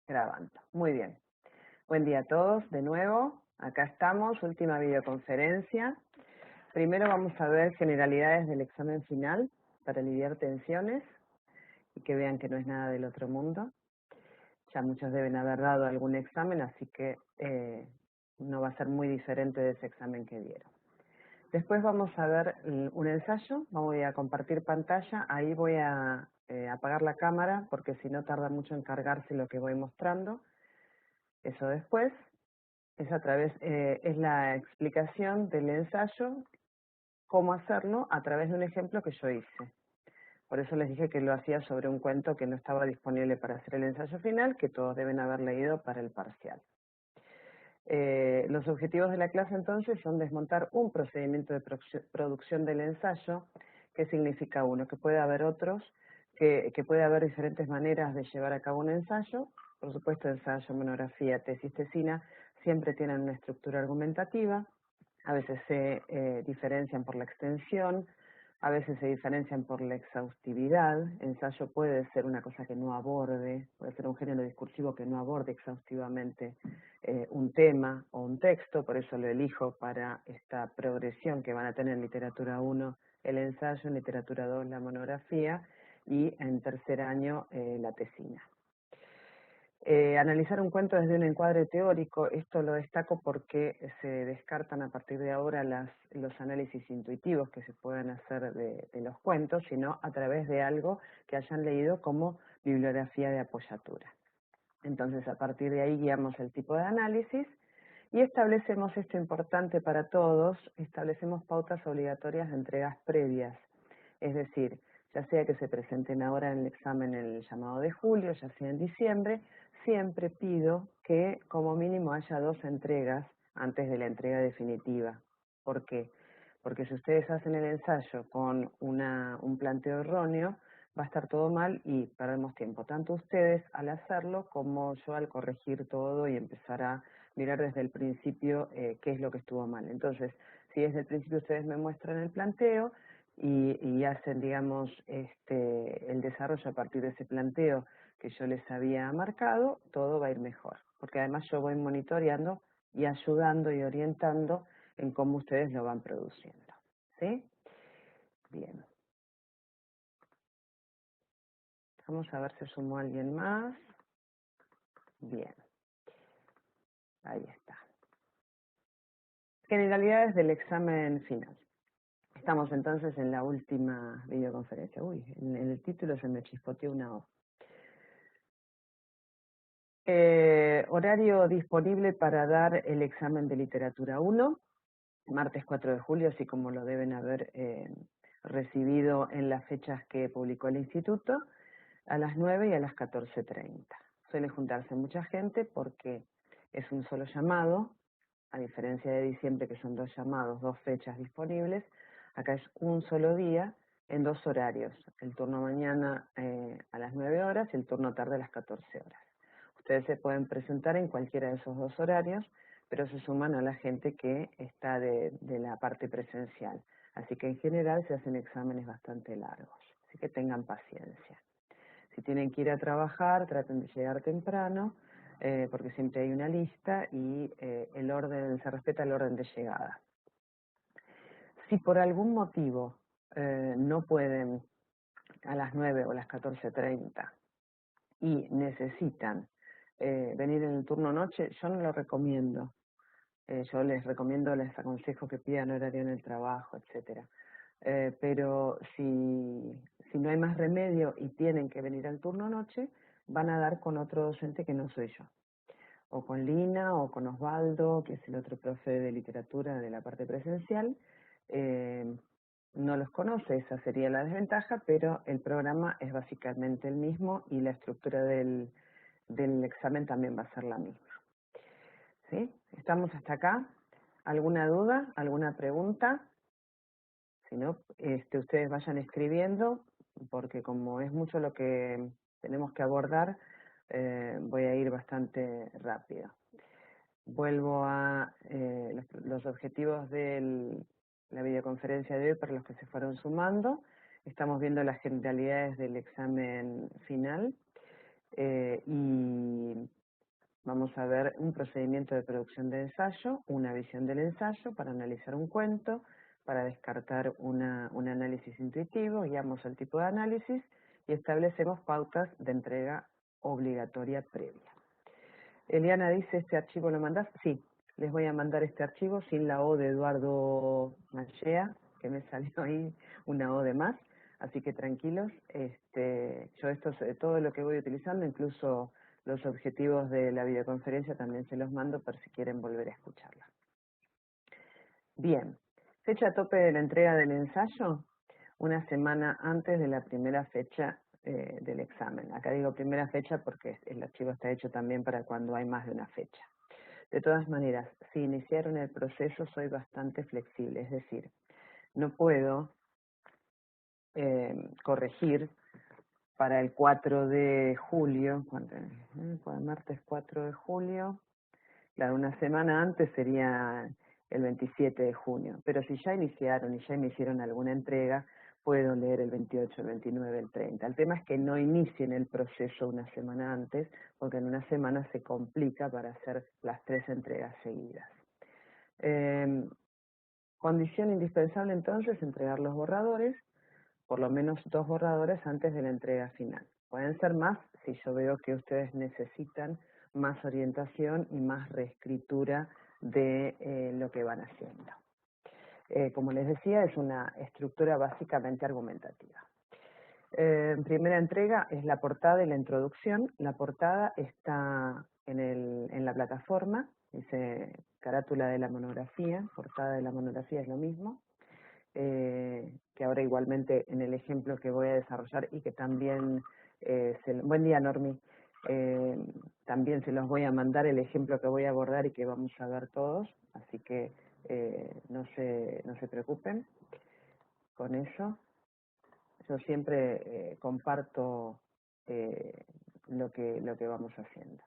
Grabando. Muy bien. Buen día a todos, de nuevo. Acá estamos, última videoconferencia. Primero vamos a ver generalidades del examen final para aliviar tensiones y que vean que no es nada del otro mundo. Ya muchos deben haber dado algún examen, así que no va a ser muy diferente de ese examen que dieron. Después vamos a ver un ensayo, voy a compartir pantalla, ahí voy a apagar la cámara porque si no tarda mucho en cargarse lo que voy mostrando. Eso después. Es la explicación del ensayo, cómo hacerlo a través de un ejemplo que yo hice. Por eso les dije que lo hacía sobre un cuento que no estaba disponible para hacer el ensayo final, que todos deben haber leído para el parcial. Los objetivos de la clase entonces son desmontar un procedimiento de producción del ensayo. ¿Qué significa uno? Que puede haber otros, que puede haber diferentes maneras de llevar a cabo un ensayo. Por supuesto, ensayo, monografía, tesis, tesina, siempre tienen una estructura argumentativa. A veces se diferencian por la extensión, a veces se diferencian por la exhaustividad. Ensayo puede ser una cosa que no aborde, puede ser un género discursivo que no aborde exhaustivamente un tema o un texto, por eso lo elijo para esta progresión que van a tener en literatura 1 el ensayo, en literatura 2 la monografía y en tercer año la tesina. Analizar un cuento desde un encuadre teórico, esto lo destaco porque se descartan a partir de ahora los análisis intuitivos que se pueden hacer de los cuentos, sino a través de algo que hayan leído como bibliografía de apoyatura. Entonces, a partir de ahí guiamos el tipo de análisis y establecemos, esto importante para todos, establecemos pautas obligatorias de entregas previas. Es decir, ya sea que se presenten ahora en el examen en el llamado de julio, ya sea en diciembre, siempre pido que como mínimo haya 2 entregas antes de la entrega definitiva. ¿Por qué? Porque si ustedes hacen el ensayo con un planteo erróneo, va a estar todo mal y perdemos tiempo, tanto ustedes al hacerlo como yo al corregir todo y empezar a mirar desde el principio qué es lo que estuvo mal. Entonces, si desde el principio ustedes me muestran el planteo y hacen, digamos, el desarrollo a partir de ese planteo que yo les había marcado, todo va a ir mejor, porque además yo voy monitoreando y ayudando y orientando en cómo ustedes lo van produciendo. ¿Sí? Bien. Vamos a ver si sumó alguien más. Bien. Ahí está. Generalidades del examen final. Estamos entonces en la última videoconferencia. Uy, en el título se me chispoteó una O. Horario disponible para dar el examen de literatura 1, martes 4 de julio, así como lo deben haber recibido en las fechas que publicó el instituto, a las 9 y a las 14:30. Suele juntarse mucha gente porque es un solo llamado, a diferencia de diciembre que son 2 llamados, 2 fechas disponibles, acá es un solo día en 2 horarios, el turno mañana a las 9 horas y el turno tarde a las 14 horas. Ustedes se pueden presentar en cualquiera de esos 2 horarios, pero se suman a la gente que está de la parte presencial. Así que en general se hacen exámenes bastante largos, así que tengan paciencia. Si tienen que ir a trabajar, traten de llegar temprano, porque siempre hay una lista y se respeta el orden de llegada. Si por algún motivo no pueden a las 9 o las 14:30 y necesitan venir en el turno noche, yo no lo recomiendo. Yo les recomiendo, les aconsejo que pidan horario en el trabajo, etcétera. Pero si no hay más remedio y tienen que venir al turno noche, van a dar con otro docente que no soy yo. O con Lina o con Osvaldo, que es el otro profe de literatura de la parte presencial. No los conoce, esa sería la desventaja, pero el programa es básicamente el mismo y la estructura del examen también va a ser la misma. ¿Sí? ¿Estamos hasta acá? ¿Alguna duda? ¿Alguna pregunta? Si no, ustedes vayan escribiendo, porque como es mucho lo que tenemos que abordar, voy a ir bastante rápido. Vuelvo a los objetivos de la videoconferencia de hoy para los que se fueron sumando. Estamos viendo las generalidades del examen final y Vamos a ver un procedimiento de producción de ensayo, una visión del ensayo para analizar un cuento, para descartar un análisis intuitivo, guiamos el tipo de análisis y establecemos pautas de entrega obligatoria previa. Eliana dice, ¿este archivo lo mandás? Sí, les voy a mandar este archivo sin la O de Eduardo Machea, que me salió ahí una O de más, así que tranquilos, yo todo lo que voy utilizando, incluso los objetivos de la videoconferencia también se los mando por si quieren volver a escucharla. Bien, fecha tope de la entrega del ensayo, una semana antes de la primera fecha del examen. Acá digo primera fecha porque el archivo está hecho también para cuando hay más de una fecha. De todas maneras, si iniciaron el proceso soy bastante flexible, es decir, no puedo corregir para el 4 de julio, martes 4 de julio, claro, una semana antes sería el 27 de junio, pero si ya iniciaron y ya me hicieron alguna entrega, puedo leer el 28, el 29, el 30. El tema es que no inicien el proceso una semana antes, porque en una semana se complica para hacer las 3 entregas seguidas. Condición indispensable entonces, entregar los borradores, por lo menos 2 borradores antes de la entrega final. Pueden ser más si yo veo que ustedes necesitan más orientación y más reescritura de lo que van haciendo. Como les decía, es una estructura básicamente argumentativa. Primera entrega es la portada y la introducción. La portada está en la plataforma, dice carátula de la monografía, portada de la monografía es lo mismo. Que ahora igualmente en el ejemplo que voy a desarrollar y que también, buen día Normi, también se los voy a mandar el ejemplo que voy a abordar y que vamos a ver todos, así que no se preocupen con eso. Yo siempre comparto lo que vamos haciendo.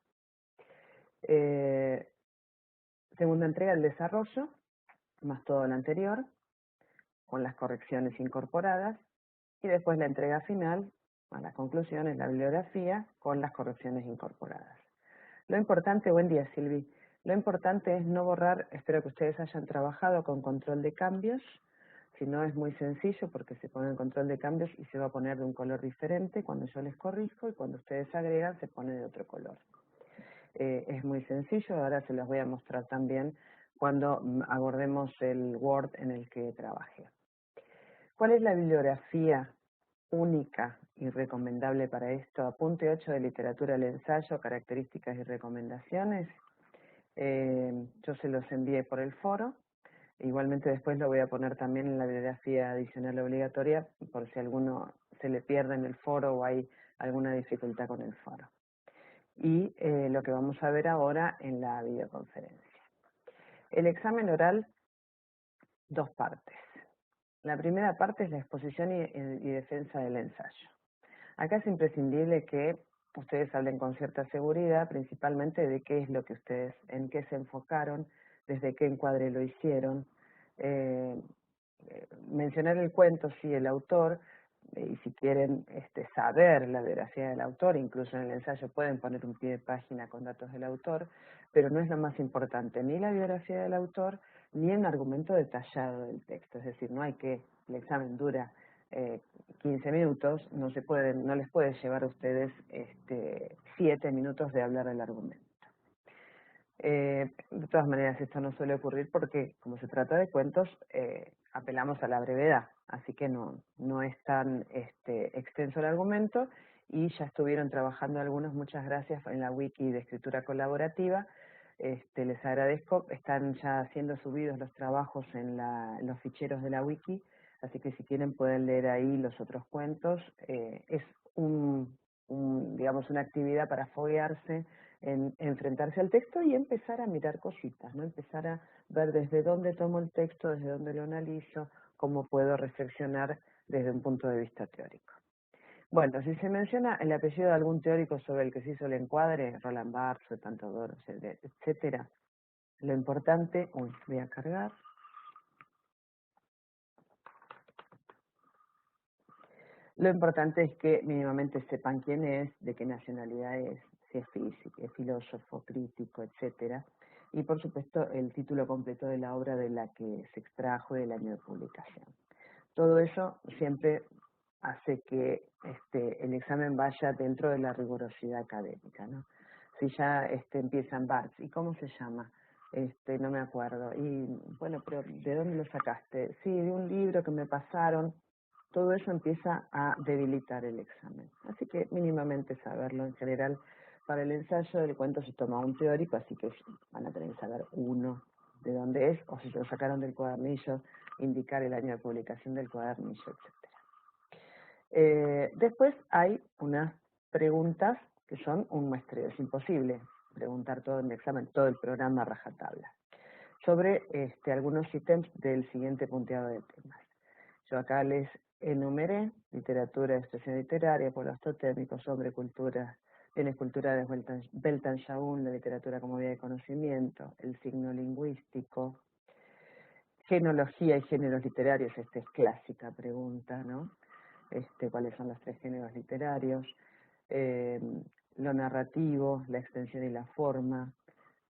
Segunda entrega, el desarrollo, más todo lo anterior, con las correcciones incorporadas, y después la entrega final, a las conclusiones, la bibliografía, con las correcciones incorporadas. Lo importante, buen día Silvi, lo importante es no borrar, espero que ustedes hayan trabajado con control de cambios, si no es muy sencillo porque se pone el control de cambios y se va a poner de un color diferente cuando yo les corrijo y cuando ustedes agregan se pone de otro color. Es muy sencillo, ahora se los voy a mostrar también cuando abordemos el Word en el que trabajé. ¿Cuál es la bibliografía única y recomendable para esto? Apunte 8 de literatura del ensayo, características y recomendaciones. Yo se los envié por el foro. Igualmente después lo voy a poner también en la bibliografía adicional obligatoria por si alguno se le pierde en el foro o hay alguna dificultad con el foro. Y lo que vamos a ver ahora en la videoconferencia. El examen oral, 2 partes. La primera parte es la exposición y defensa del ensayo. Acá es imprescindible que ustedes hablen con cierta seguridad, principalmente de qué es lo que ustedes, en qué se enfocaron, desde qué encuadre lo hicieron. Mencionar el cuento, sí, el autor, y si quieren saber la biografía del autor, incluso en el ensayo pueden poner un pie de página con datos del autor, pero no es lo más importante, ni la biografía del autor, ni un argumento detallado del texto, es decir, no hay que, el examen dura 15 minutos, no les puede llevar a ustedes 7 minutos de hablar del argumento. De todas maneras, esto no suele ocurrir porque, como se trata de cuentos, apelamos a la brevedad, así que no es tan extenso el argumento y ya estuvieron trabajando algunos, muchas gracias, en la wiki de escritura colaborativa. Les agradezco, están ya siendo subidos los trabajos en los ficheros de la wiki, así que si quieren pueden leer ahí los otros cuentos. Es digamos, una actividad para foguearse, en enfrentarse al texto y empezar a mirar cositas, ¿no? Empezar a ver desde dónde tomo el texto, desde dónde lo analizo, cómo puedo reflexionar desde un punto de vista teórico. Bueno, si se menciona el apellido de algún teórico sobre el que se hizo el encuadre, Roland Barthes, Pantodoro, etcétera, lo importante, voy a cargar. Lo importante es que mínimamente sepan quién es, de qué nacionalidad es, si es físico, es filósofo, crítico, etcétera. Y por supuesto el título completo de la obra de la que se extrajo y el año de publicación. Todo eso siempre hace que el examen vaya dentro de la rigurosidad académica, ¿no? Si ya empiezan BARTS, ¿y cómo se llama? No me acuerdo. Y bueno, pero ¿de dónde lo sacaste? Sí, de un libro que me pasaron. Todo eso empieza a debilitar el examen. Así que mínimamente saberlo en general. Para el ensayo del cuento se toma un teórico, así que van a tener que saber uno de dónde es, o si se lo sacaron del cuadernillo, indicar el año de publicación del cuadernillo, etc. Después hay unas preguntas que son un muestreo. Es imposible preguntar todo en el examen, todo el programa a rajatabla. Sobre algunos ítems del siguiente punteado de temas. Yo acá les enumeré: literatura, expresión literaria, pueblos totémicos, hombre, cultura, bienes culturales, Weltanschauung, la literatura como vía de conocimiento, el signo lingüístico, genealogía y géneros literarios. Esta es clásica pregunta, ¿no? ¿Cuáles son los 3 géneros literarios? Lo narrativo, la extensión y la forma.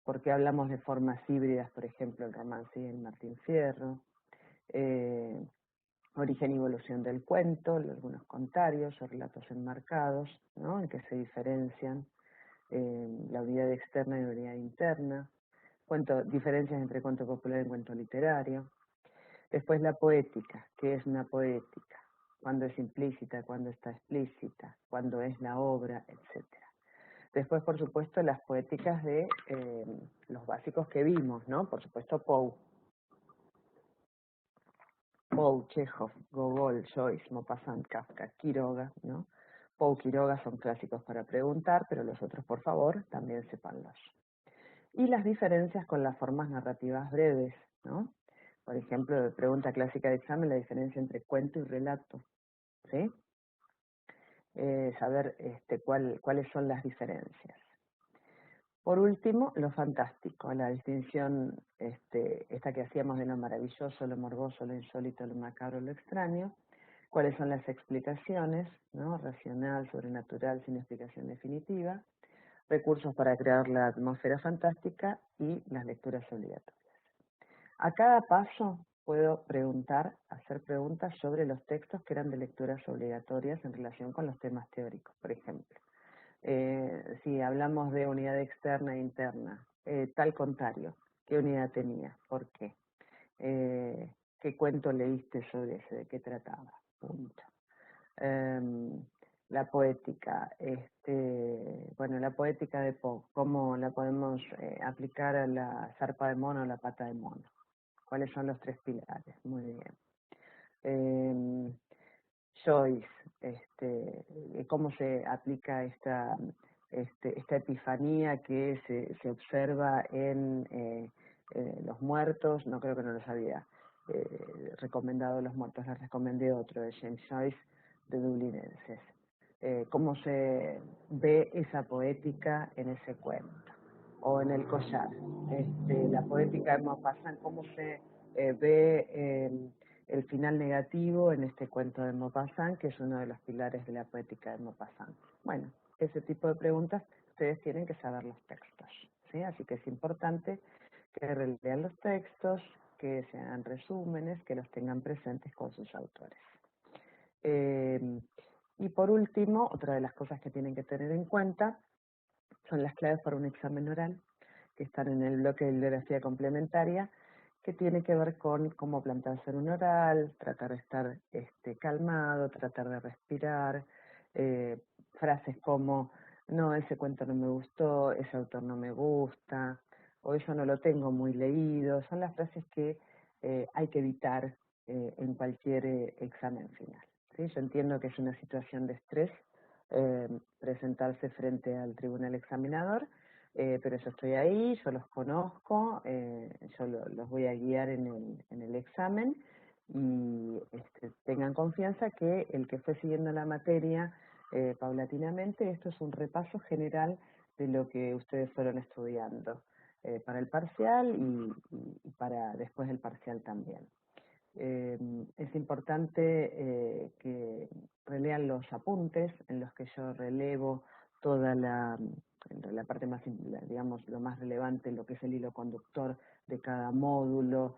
¿Por qué hablamos de formas híbridas, por ejemplo, el romance y el Martín Fierro? Origen y evolución del cuento, algunos contarios o relatos enmarcados, ¿no? En que se diferencian la unidad externa y la unidad interna. Diferencias entre cuento popular y cuento literario. Después la poética. ¿Qué es una poética? ¿Cuándo es implícita? ¿Cuándo está explícita? ¿Cuándo es la obra? Etcétera. Después, por supuesto, las poéticas de los básicos que vimos, ¿no? Por supuesto, Poe, Chekhov, Gogol, Joyce, Maupassant, Kafka, Quiroga, ¿no? Poe, Quiroga son clásicos para preguntar, pero los otros, por favor, también sépanlos. Y las diferencias con las formas narrativas breves, ¿no? Por ejemplo, pregunta clásica de examen, la diferencia entre cuento y relato, ¿sí? Saber cuáles son las diferencias. Por último, lo fantástico, la distinción esta que hacíamos de lo maravilloso, lo morboso, lo insólito, lo macabro, lo extraño. ¿Cuáles son las explicaciones? ¿No? Racional, sobrenatural, sin explicación definitiva. Recursos para crear la atmósfera fantástica y las lecturas obligatorias. A cada paso puedo hacer preguntas sobre los textos que eran de lecturas obligatorias en relación con los temas teóricos, por ejemplo. Si hablamos de unidad externa e interna, tal contrario, ¿qué unidad tenía? ¿Por qué? ¿Qué cuento leíste sobre ese? ¿De qué trataba? Punto. La poética, la poética de Poe, ¿cómo la podemos aplicar a la zarpa de mono o la pata de mono? ¿Cuáles son los 3 pilares? Muy bien. Joyce, cómo se aplica esta epifanía que se observa en Los Muertos. No, creo que no los había recomendado Los Muertos, les recomendé otro de James Joyce, de Dublinenses. Cómo se ve esa poética en ese cuento, o en El Collar, la poética de Maupassant, cómo se ve el final negativo en este cuento de Maupassant, que es uno de los pilares de la poética de Maupassant. Bueno, ese tipo de preguntas ustedes tienen que saber los textos, ¿sí? Así que es importante que relean los textos, que se hagan resúmenes, que los tengan presentes con sus autores. Y por último, otra de las cosas que tienen que tener en cuenta son las claves para un examen oral, que están en el bloque de bibliografía complementaria, que tiene que ver con cómo plantearse un oral, tratar de estar calmado, tratar de respirar, frases como: no, ese cuento no me gustó, ese autor no me gusta, o eso no lo tengo muy leído. Son las frases que hay que evitar en cualquier examen final, ¿sí? Yo entiendo que es una situación de estrés presentarse frente al tribunal examinador, pero yo estoy ahí, yo los conozco, yo los voy a guiar en el examen, y tengan confianza que el que fue siguiendo la materia paulatinamente, esto es un repaso general de lo que ustedes fueron estudiando para el parcial y para después del parcial también. Es importante que relean los apuntes en los que yo relevo toda la parte más, digamos, lo más relevante, lo que es el hilo conductor de cada módulo,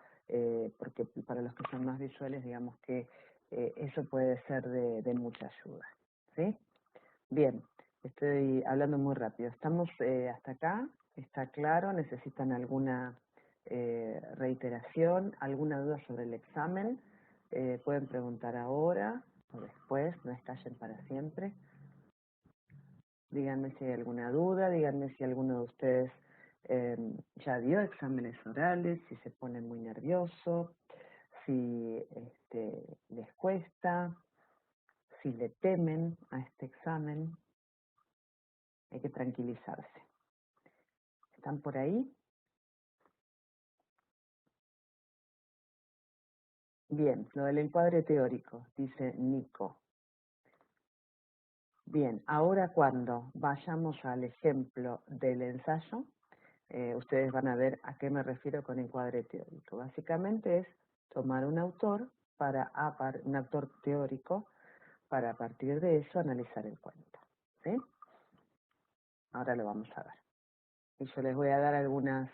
porque para los que son más visuales, digamos que eso puede ser de mucha ayuda. ¿Sí? Bien, estoy hablando muy rápido. ¿Estamos hasta acá? ¿Está claro? ¿Necesitan alguna reiteración? ¿Alguna duda sobre el examen? Pueden preguntar ahora o después, no estallen para siempre. Díganme si hay alguna duda, díganme si alguno de ustedes ya dio exámenes orales, si se pone muy nervioso, si les cuesta, si le temen a este examen. Hay que tranquilizarse. ¿Están por ahí? Bien, lo del encuadre teórico, dice Nico. Bien, ahora cuando vayamos al ejemplo del ensayo, ustedes van a ver a qué me refiero con encuadre teórico. Básicamente es tomar un autor un autor teórico para a partir de eso analizar el cuento. ¿Sí? Ahora lo vamos a ver. Y yo les voy a dar algunas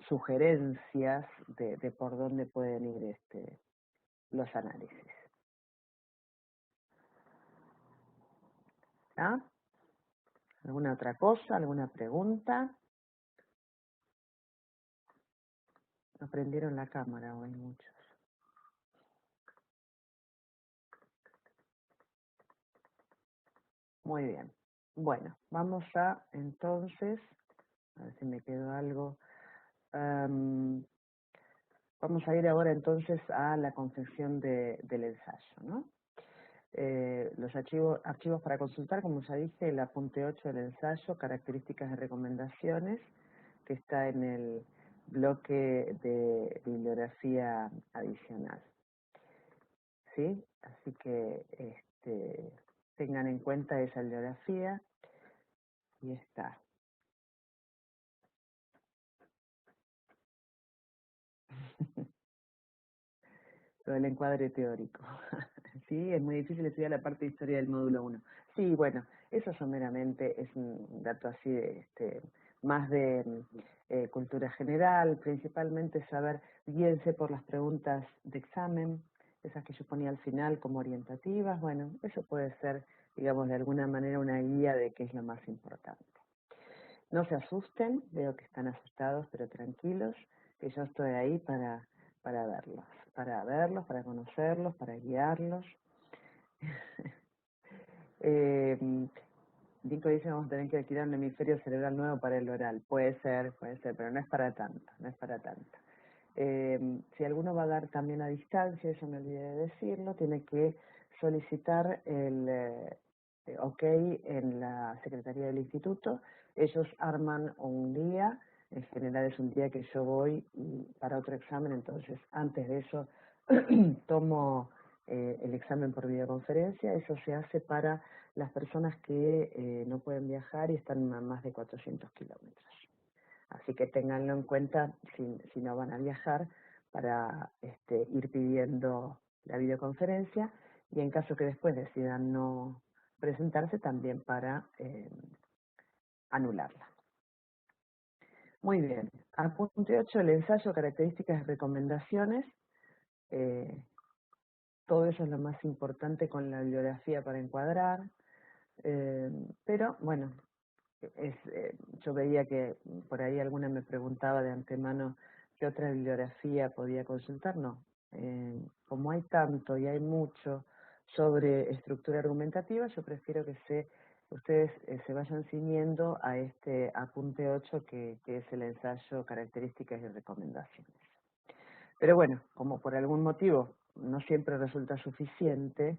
sugerencias de por dónde pueden ir los análisis. ¿Ah? ¿Alguna otra cosa? ¿Alguna pregunta? No prendieron la cámara hoy muchos. Muy bien. Bueno, vamos a entonces, a ver si me quedó algo. Vamos a ir ahora entonces a la confección del ensayo, ¿no? Los archivos para consultar, como ya dije, el apunte 8 del ensayo, características y recomendaciones, que está en el bloque de bibliografía adicional. ¿Sí? Así que tengan en cuenta esa bibliografía y está. Lo del encuadre teórico. Sí, es muy difícil estudiar la parte de historia del módulo 1. Sí, bueno, eso someramente es un dato así más de cultura general, principalmente saber, guíense por las preguntas de examen, esas que yo ponía al final como orientativas, bueno, eso puede ser, digamos, de alguna manera una guía de qué es lo más importante. No se asusten, veo que están asustados, pero tranquilos, que yo estoy ahí para verlos, para conocerlos, para guiarlos. Nico dice vamos a tener que adquirir un hemisferio cerebral nuevo para el oral. Puede ser, pero no es para tanto, no es para tanto. Si alguno va a dar también a distancia, eso me olvidé de decirlo, tiene que solicitar el ok en la Secretaría del Instituto. Ellos arman un día, en general es un día que yo voy para otro examen, entonces antes de eso tomo el examen por videoconferencia. Eso se hace para las personas que no pueden viajar y están a más de 400 kilómetros. Así que ténganlo en cuenta si no van a viajar para ir pidiendo la videoconferencia y en caso que después decidan no presentarse también para anularla. Muy bien. Apunte 8, el ensayo, características y recomendaciones. Todo eso es lo más importante con la bibliografía para encuadrar. Pero bueno, yo veía que por ahí alguna me preguntaba de antemano qué otra bibliografía podía consultar. No, como hay tanto y hay mucho sobre estructura argumentativa, yo prefiero que ustedes se vayan ciñendo a este apunte 8 que es el ensayo, características y recomendaciones. Pero bueno, como por algún motivo no siempre resulta suficiente,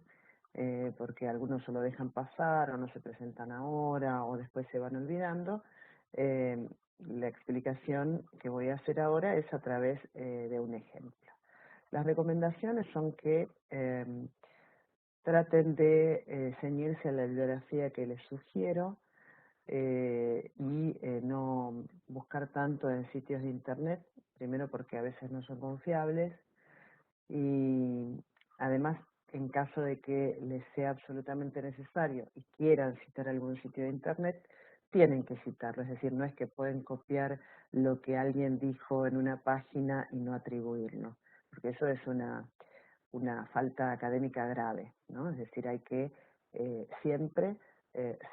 porque algunos se lo dejan pasar o no se presentan ahora o después se van olvidando, la explicación que voy a hacer ahora es a través de un ejemplo. Las recomendaciones son que traten de ceñirse a la bibliografía que les sugiero, y no buscar tanto en sitios de internet, primero porque a veces no son confiables y además en caso de que les sea absolutamente necesario y quieran citar algún sitio de internet, tienen que citarlo, es decir, no es que pueden copiar lo que alguien dijo en una página y no atribuirlo, porque eso es una falta académica grave, ¿no? Es decir, hay que siempre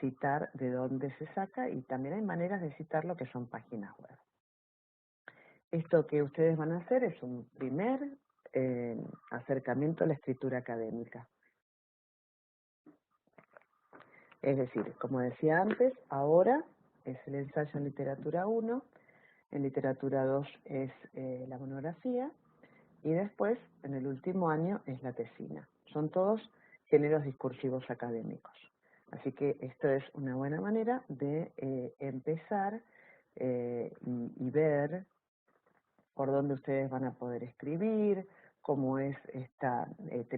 citar de dónde se saca y también hay maneras de citarlo que son páginas web. Esto que ustedes van a hacer es un primer acercamiento a la escritura académica. Es decir, como decía antes, ahora es el ensayo en literatura 1, en literatura 2 es la monografía y después, en el último año, es la tesina. Son todos géneros discursivos académicos. Así que esto es una buena manera de empezar y ver por dónde ustedes van a poder escribir, cómo es esta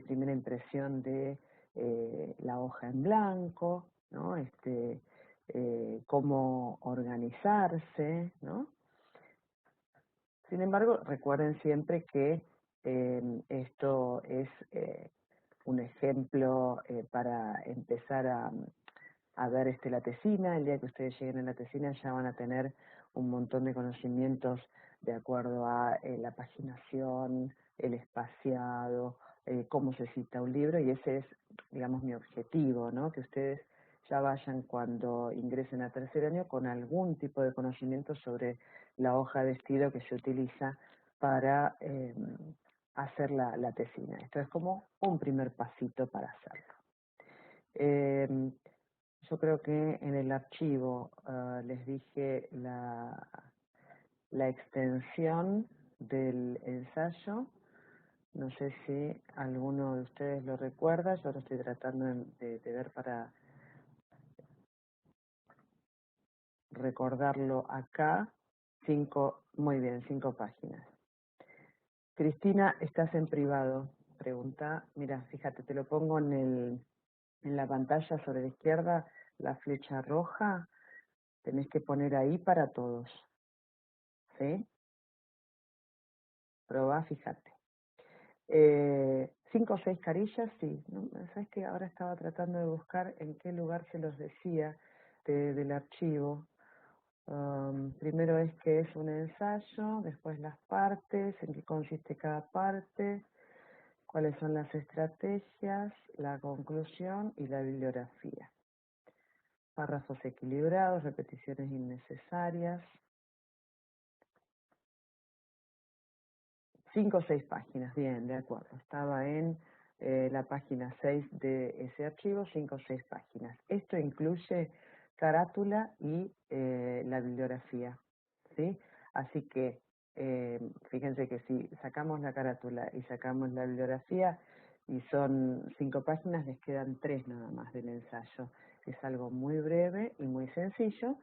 primera impresión de la hoja en blanco, ¿no? Cómo organizarse, ¿no? Sin embargo, recuerden siempre que esto es un ejemplo para empezar a ver la tesina. El día que ustedes lleguen a la tesina ya van a tener un montón de conocimientos de acuerdo a la paginación, el espaciado, cómo se cita un libro, y ese es, digamos, mi objetivo, ¿no? Que ustedes ya vayan cuando ingresen a tercer año con algún tipo de conocimiento sobre la hoja de estilo que se utiliza para hacer la tesina. Esto es como un primer pasito para hacerlo. Yo creo que en el archivo les dije la extensión del ensayo. No sé si alguno de ustedes lo recuerda. Yo lo estoy tratando de ver para recordarlo acá. Muy bien, 5 páginas. Cristina, ¿estás en privado? Pregunta. Mira, fíjate, te lo pongo en la pantalla sobre la izquierda, la flecha roja. Tenés que poner ahí para todos. ¿Sí? Probá, fíjate. 5 o 6 carillas, sí. ¿No? ¿Sabes qué? Ahora estaba tratando de buscar en qué lugar se los decía del archivo. Primero es que es un ensayo, después las partes, en qué consiste cada parte, cuáles son las estrategias, la conclusión y la bibliografía. Párrafos equilibrados, repeticiones innecesarias. 5 o 6 páginas, bien, de acuerdo. Estaba en la página 6 de ese archivo, 5 o 6 páginas. Esto incluye carátula y la bibliografía, ¿sí? Así que fíjense que si sacamos la carátula y sacamos la bibliografía y son 5 páginas, les quedan 3 nada más del ensayo. Es algo muy breve y muy sencillo.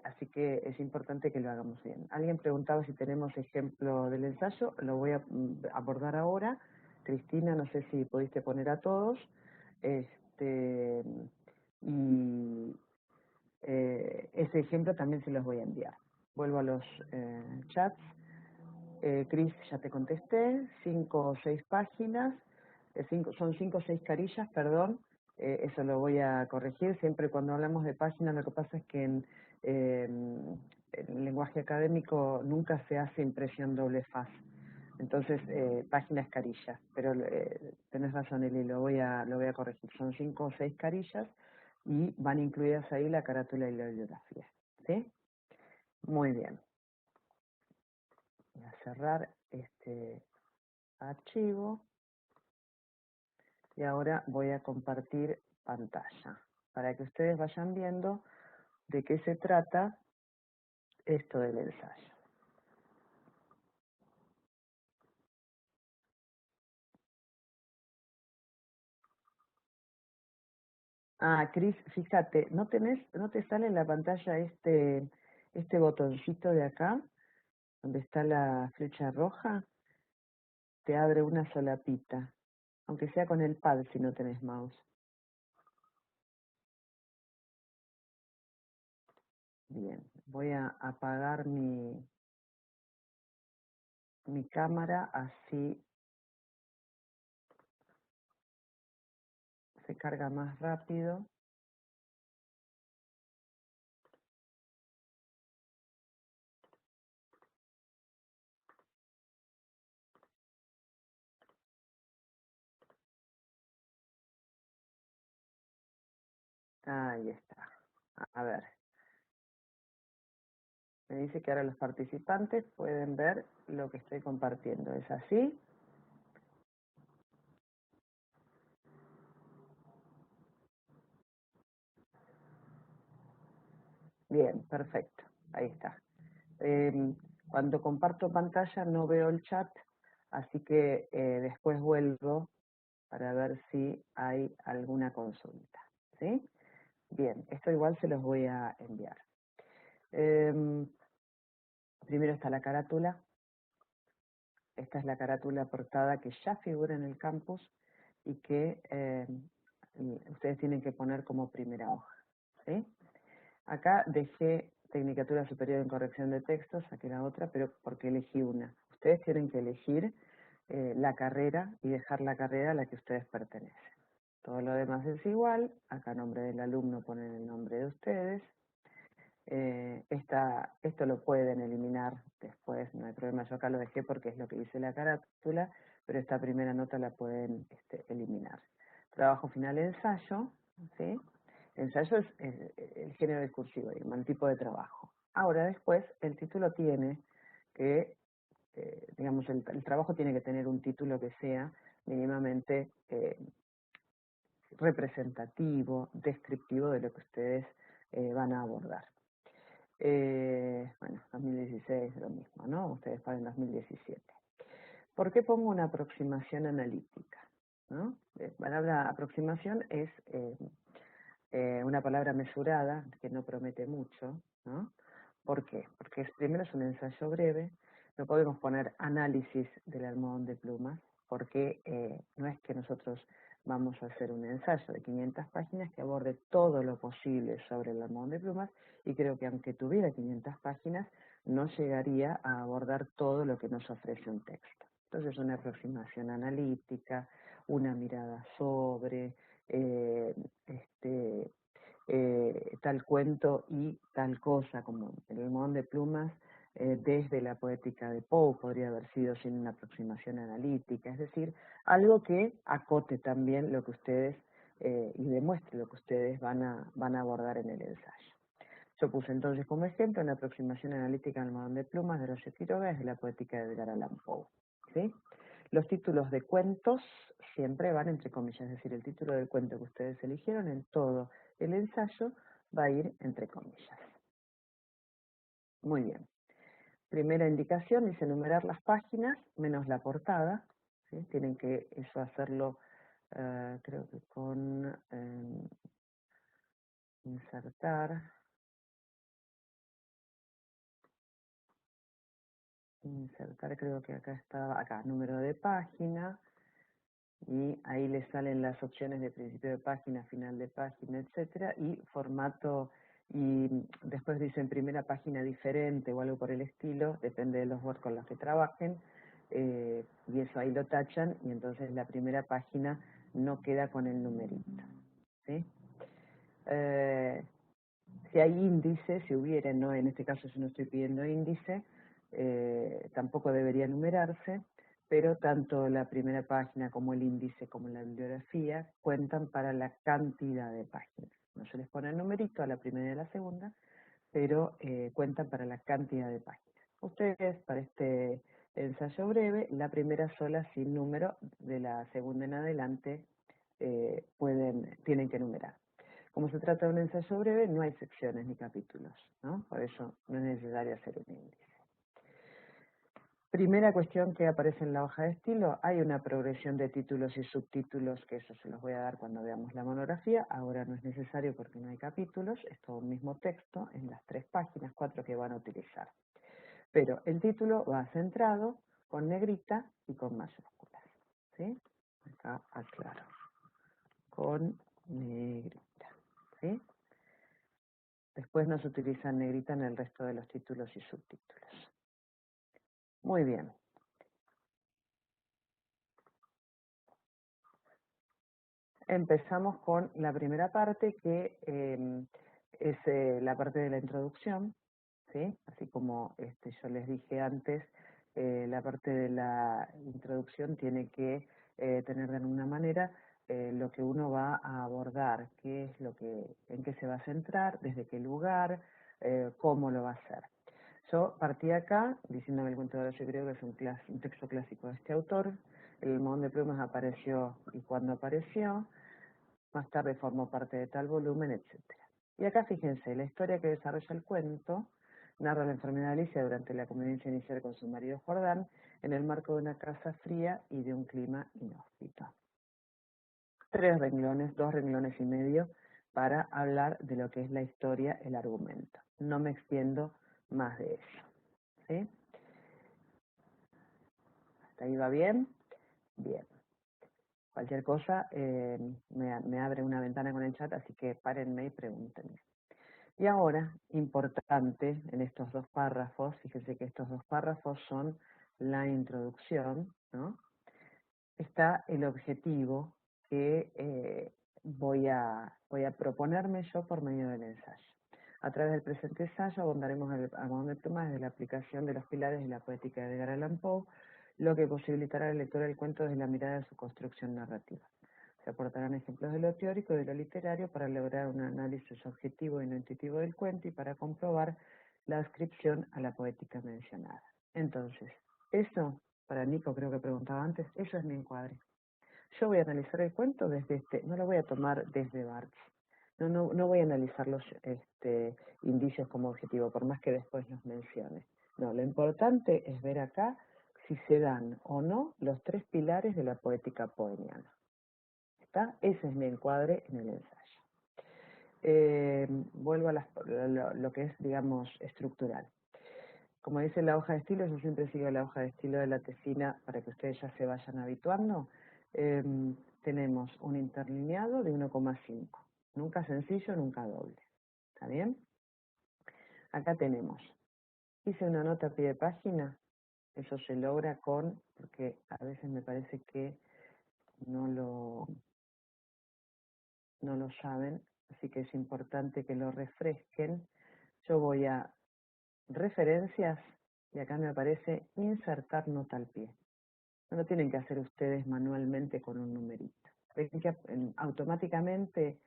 Así que es importante que lo hagamos bien. Alguien preguntaba si tenemos ejemplo del ensayo, lo voy a abordar ahora. Cristina, no sé si pudiste poner a todos. Y ese ejemplo también se los voy a enviar. Vuelvo a los chats. Cris, ya te contesté, 5 o 6 páginas, son 5 o 6 carillas, perdón, eso lo voy a corregir. Siempre cuando hablamos de páginas, lo que pasa es que en el lenguaje académico nunca se hace impresión doble faz. Entonces, página es carilla, pero tenés razón, Eli, lo voy a corregir. Son 5 o 6 carillas y van incluidas ahí la carátula y la bibliografía. ¿Sí? Muy bien. Voy a cerrar este archivo y ahora voy a compartir pantalla para que ustedes vayan viendo de qué se trata esto del ensayo. Ah, Cris, fíjate, ¿no te sale en la pantalla este botoncito de acá, donde está la flecha roja? Te abre una solapita, aunque sea con el pad si no tenés mouse. Bien, voy a apagar mi cámara, así se carga más rápido. Ahí está. A ver, me dice que ahora los participantes pueden ver lo que estoy compartiendo. ¿Es así? Bien, perfecto. Ahí está. Cuando comparto pantalla no veo el chat, así que después vuelvo para ver si hay alguna consulta. ¿Sí? Bien, esto igual se los voy a enviar. Primero está la carátula. Esta es la carátula portada que ya figura en el campus y que ustedes tienen que poner como primera hoja. ¿Sí? Acá dejé Tecnicatura Superior en Corrección de Textos, saqué la otra, pero porque elegí una. Ustedes tienen que elegir la carrera y dejar la carrera a la que ustedes pertenecen. Todo lo demás es igual, acá nombre del alumno ponen el nombre de ustedes. Esto lo pueden eliminar después, no hay problema, yo acá lo dejé porque es lo que dice la carátula, pero esta primera nota la pueden eliminar. Trabajo final ensayo, ¿sí? Ensayo es el género discursivo, el tipo de trabajo. Ahora después el título tiene que, digamos, el trabajo tiene que tener un título que sea mínimamente representativo, descriptivo de lo que ustedes van a abordar. Bueno, 2016 lo mismo, ¿no? Ustedes ponen 2017. ¿Por qué pongo una aproximación analítica? ¿No? La palabra aproximación es una palabra mesurada que no promete mucho, ¿no? ¿Por qué? Porque primero es un ensayo breve, no podemos poner análisis del almohadón de plumas, porque no es que nosotros vamos a hacer un ensayo de 500 páginas que aborde todo lo posible sobre el almohadón de plumas, y creo que aunque tuviera 500 páginas, no llegaría a abordar todo lo que nos ofrece un texto. Entonces, una aproximación analítica, una mirada sobre, eh, tal cuento y tal cosa, como el almohadón de plumas, desde la poética de Poe podría haber sido sin una aproximación analítica, es decir, algo que acote también lo que ustedes y demuestre lo que ustedes van a abordar en el ensayo. Yo puse entonces como ejemplo una aproximación analítica al almohadón de plumas de Roger Quiroga desde la poética de Edgar Allan Poe. ¿Sí? Los títulos de cuentos siempre van entre comillas, es decir, el título del cuento que ustedes eligieron en todo el ensayo va a ir entre comillas. Muy bien. Primera indicación dice enumerar las páginas menos la portada. ¿Sí? Tienen que eso hacerlo, creo que con insertar, creo que acá estaba, acá, número de página, y ahí le salen las opciones de principio de página, final de página, etcétera, y formato, y después dicen primera página diferente o algo por el estilo, depende de los Word con los que trabajen, y eso ahí lo tachan, y entonces la primera página no queda con el numerito, ¿sí? Si hay índice, si hubiera, no, en este caso yo no estoy pidiendo índice, tampoco debería numerarse, pero tanto la primera página como el índice como la bibliografía cuentan para la cantidad de páginas. No se les pone el numerito a la primera y a la segunda, pero cuentan para la cantidad de páginas. Ustedes, para este ensayo breve, la primera sola sin número, de la segunda en adelante tienen que numerar. Como se trata de un ensayo breve, no hay secciones ni capítulos, ¿no? Por eso no es necesario hacer un índice. Primera cuestión que aparece en la hoja de estilo, hay una progresión de títulos y subtítulos, que eso se los voy a dar cuando veamos la monografía, ahora no es necesario porque no hay capítulos, es todo un mismo texto en las 3 páginas, 4 que van a utilizar. Pero el título va centrado con negrita y con mayúsculas, ¿sí? Acá aclaro, con negrita, ¿sí? Después no se utiliza en negrita en el resto de los títulos y subtítulos. Muy bien. Empezamos con la primera parte, que es la parte de la introducción, ¿sí? Así como yo les dije antes, la parte de la introducción tiene que tener de alguna manera lo que uno va a abordar, qué es lo que, en qué se va a centrar, desde qué lugar, cómo lo va a hacer. Yo partí acá diciéndome el cuento de Horacio Griego, que es un texto clásico de este autor. El Mahón de Plumas apareció y cuando apareció, más tarde formó parte de tal volumen, etc. Y acá fíjense, la historia que desarrolla el cuento narra la enfermedad de Alicia durante la convivencia inicial con su marido Jordán en el marco de una casa fría y de un clima inhóspito. 3 renglones, 2 renglones y medio para hablar de lo que es la historia, el argumento. No me extiendo más de eso. ¿Sí? ¿Hasta ahí va bien? Bien. Cualquier cosa me abre una ventana con el chat, así que párenme y pregúntenme. Y ahora, importante en estos 2 párrafos, fíjense que estos 2 párrafos son la introducción, ¿no? Está el objetivo que voy a proponerme yo por medio del ensayo. A través del presente ensayo abordaremos el Mahón de Plumas desde la aplicación de los pilares de la poética de Edgar Allan Poe, lo que posibilitará al lector el cuento desde la mirada de su construcción narrativa. Se aportarán ejemplos de lo teórico y de lo literario para lograr un análisis objetivo y no intuitivo del cuento y para comprobar la adscripción a la poética mencionada. Entonces, eso, para Nico creo que preguntaba antes, eso es mi encuadre. Yo voy a analizar el cuento desde no lo voy a tomar desde Barthes. No voy a analizar los indicios como objetivo, por más que después los mencione. No, lo importante es ver acá si se dan o no los 3 pilares de la poética poeniana. ¿Está? Ese es mi encuadre en el ensayo. Vuelvo a lo que es, digamos, estructural. Como dice la hoja de estilo, yo siempre sigo la hoja de estilo de la tesina para que ustedes ya se vayan habituando. Tenemos un interlineado de 1,5. Nunca sencillo, nunca doble. ¿Está bien? Acá tenemos. Hice una nota a pie de página. Eso se logra porque a veces me parece que no lo saben, así que es importante que lo refresquen. Yo voy a referencias y acá me aparece insertar nota al pie. No lo tienen que hacer ustedes manualmente con un numerito. Ven que automáticamente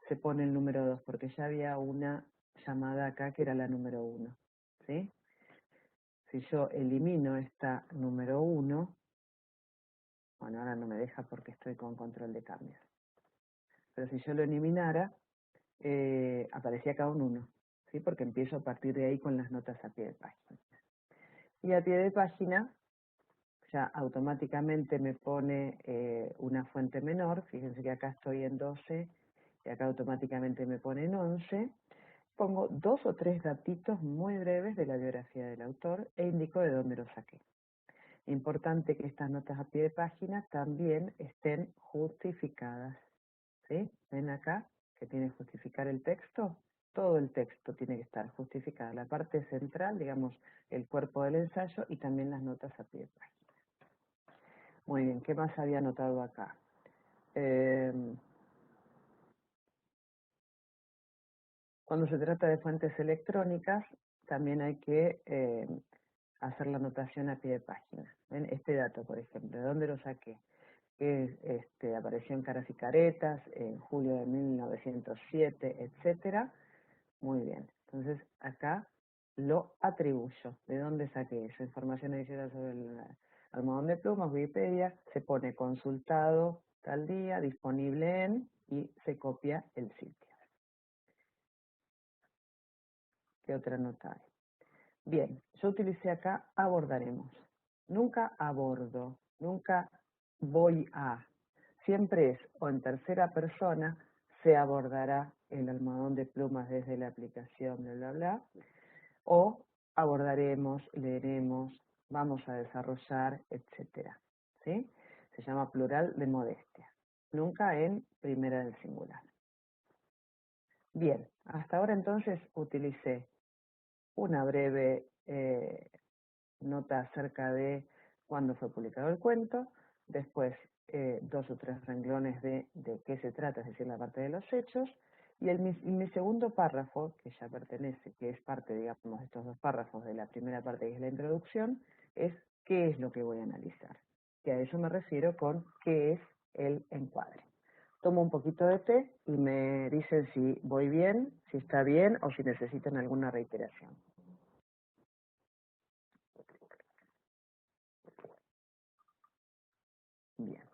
se pone el número 2 porque ya había una llamada acá que era la número 1. ¿Sí? Si yo elimino esta número 1, bueno, ahora no me deja porque estoy con control de cambios. Pero si yo lo eliminara, aparecía acá un 1, ¿sí? Porque empiezo a partir de ahí con las notas a pie de página. Y a pie de página ya automáticamente me pone una fuente menor. Fíjense que acá estoy en 12 y acá automáticamente me pone en 11. Pongo 2 o 3 datitos muy breves de la biografía del autor e indico de dónde lo saqué. Importante que estas notas a pie de página también estén justificadas. ¿Sí? ¿Ven acá que tiene que justificar el texto? Todo el texto tiene que estar justificado. La parte central, digamos, el cuerpo del ensayo y también las notas a pie de página. Muy bien, ¿qué más había anotado acá? Cuando se trata de fuentes electrónicas, también hay que hacer la anotación a pie de página. ¿Ven? Este dato, por ejemplo, ¿de dónde lo saqué? Que apareció en Caras y Caretas, en julio de 1907, etcétera. Muy bien, entonces acá lo atribuyo. ¿De dónde saqué esa información adicional sobre el almohadón de plumas? Wikipedia, se pone consultado tal día, disponible en, y se copia el sitio. ¿Qué otra nota hay? Bien, yo utilicé acá abordaremos. Nunca abordo, nunca voy a. Siempre es o en tercera persona, se abordará el almohadón de plumas desde la aplicación, bla, bla, bla, o abordaremos, leeremos, vamos a desarrollar, etcétera. ¿Sí? Se llama plural de modestia. Nunca en primera del singular. Bien, hasta ahora entonces utilicé una breve nota acerca de cuándo fue publicado el cuento, después 2 o 3 renglones de qué se trata, es decir, la parte de los hechos, y mi segundo párrafo, que ya pertenece, que es parte, digamos, de estos 2 párrafos de la primera parte, que es la introducción, es qué es lo que voy a analizar. Y a eso me refiero con qué es el encuadre. Tomo un poquito de té y me dicen si voy bien, si está bien o si necesitan alguna reiteración. Bien.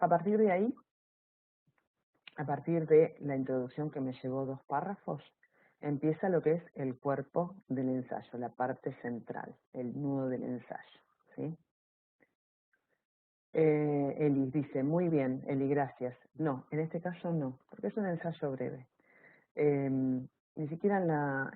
A partir de ahí, a partir de la introducción que me llevó 2 párrafos, empieza lo que es el cuerpo del ensayo, la parte central, el nudo del ensayo, ¿sí? Eli dice, muy bien, Eli, gracias. No, en este caso no, porque es un ensayo breve. Ni siquiera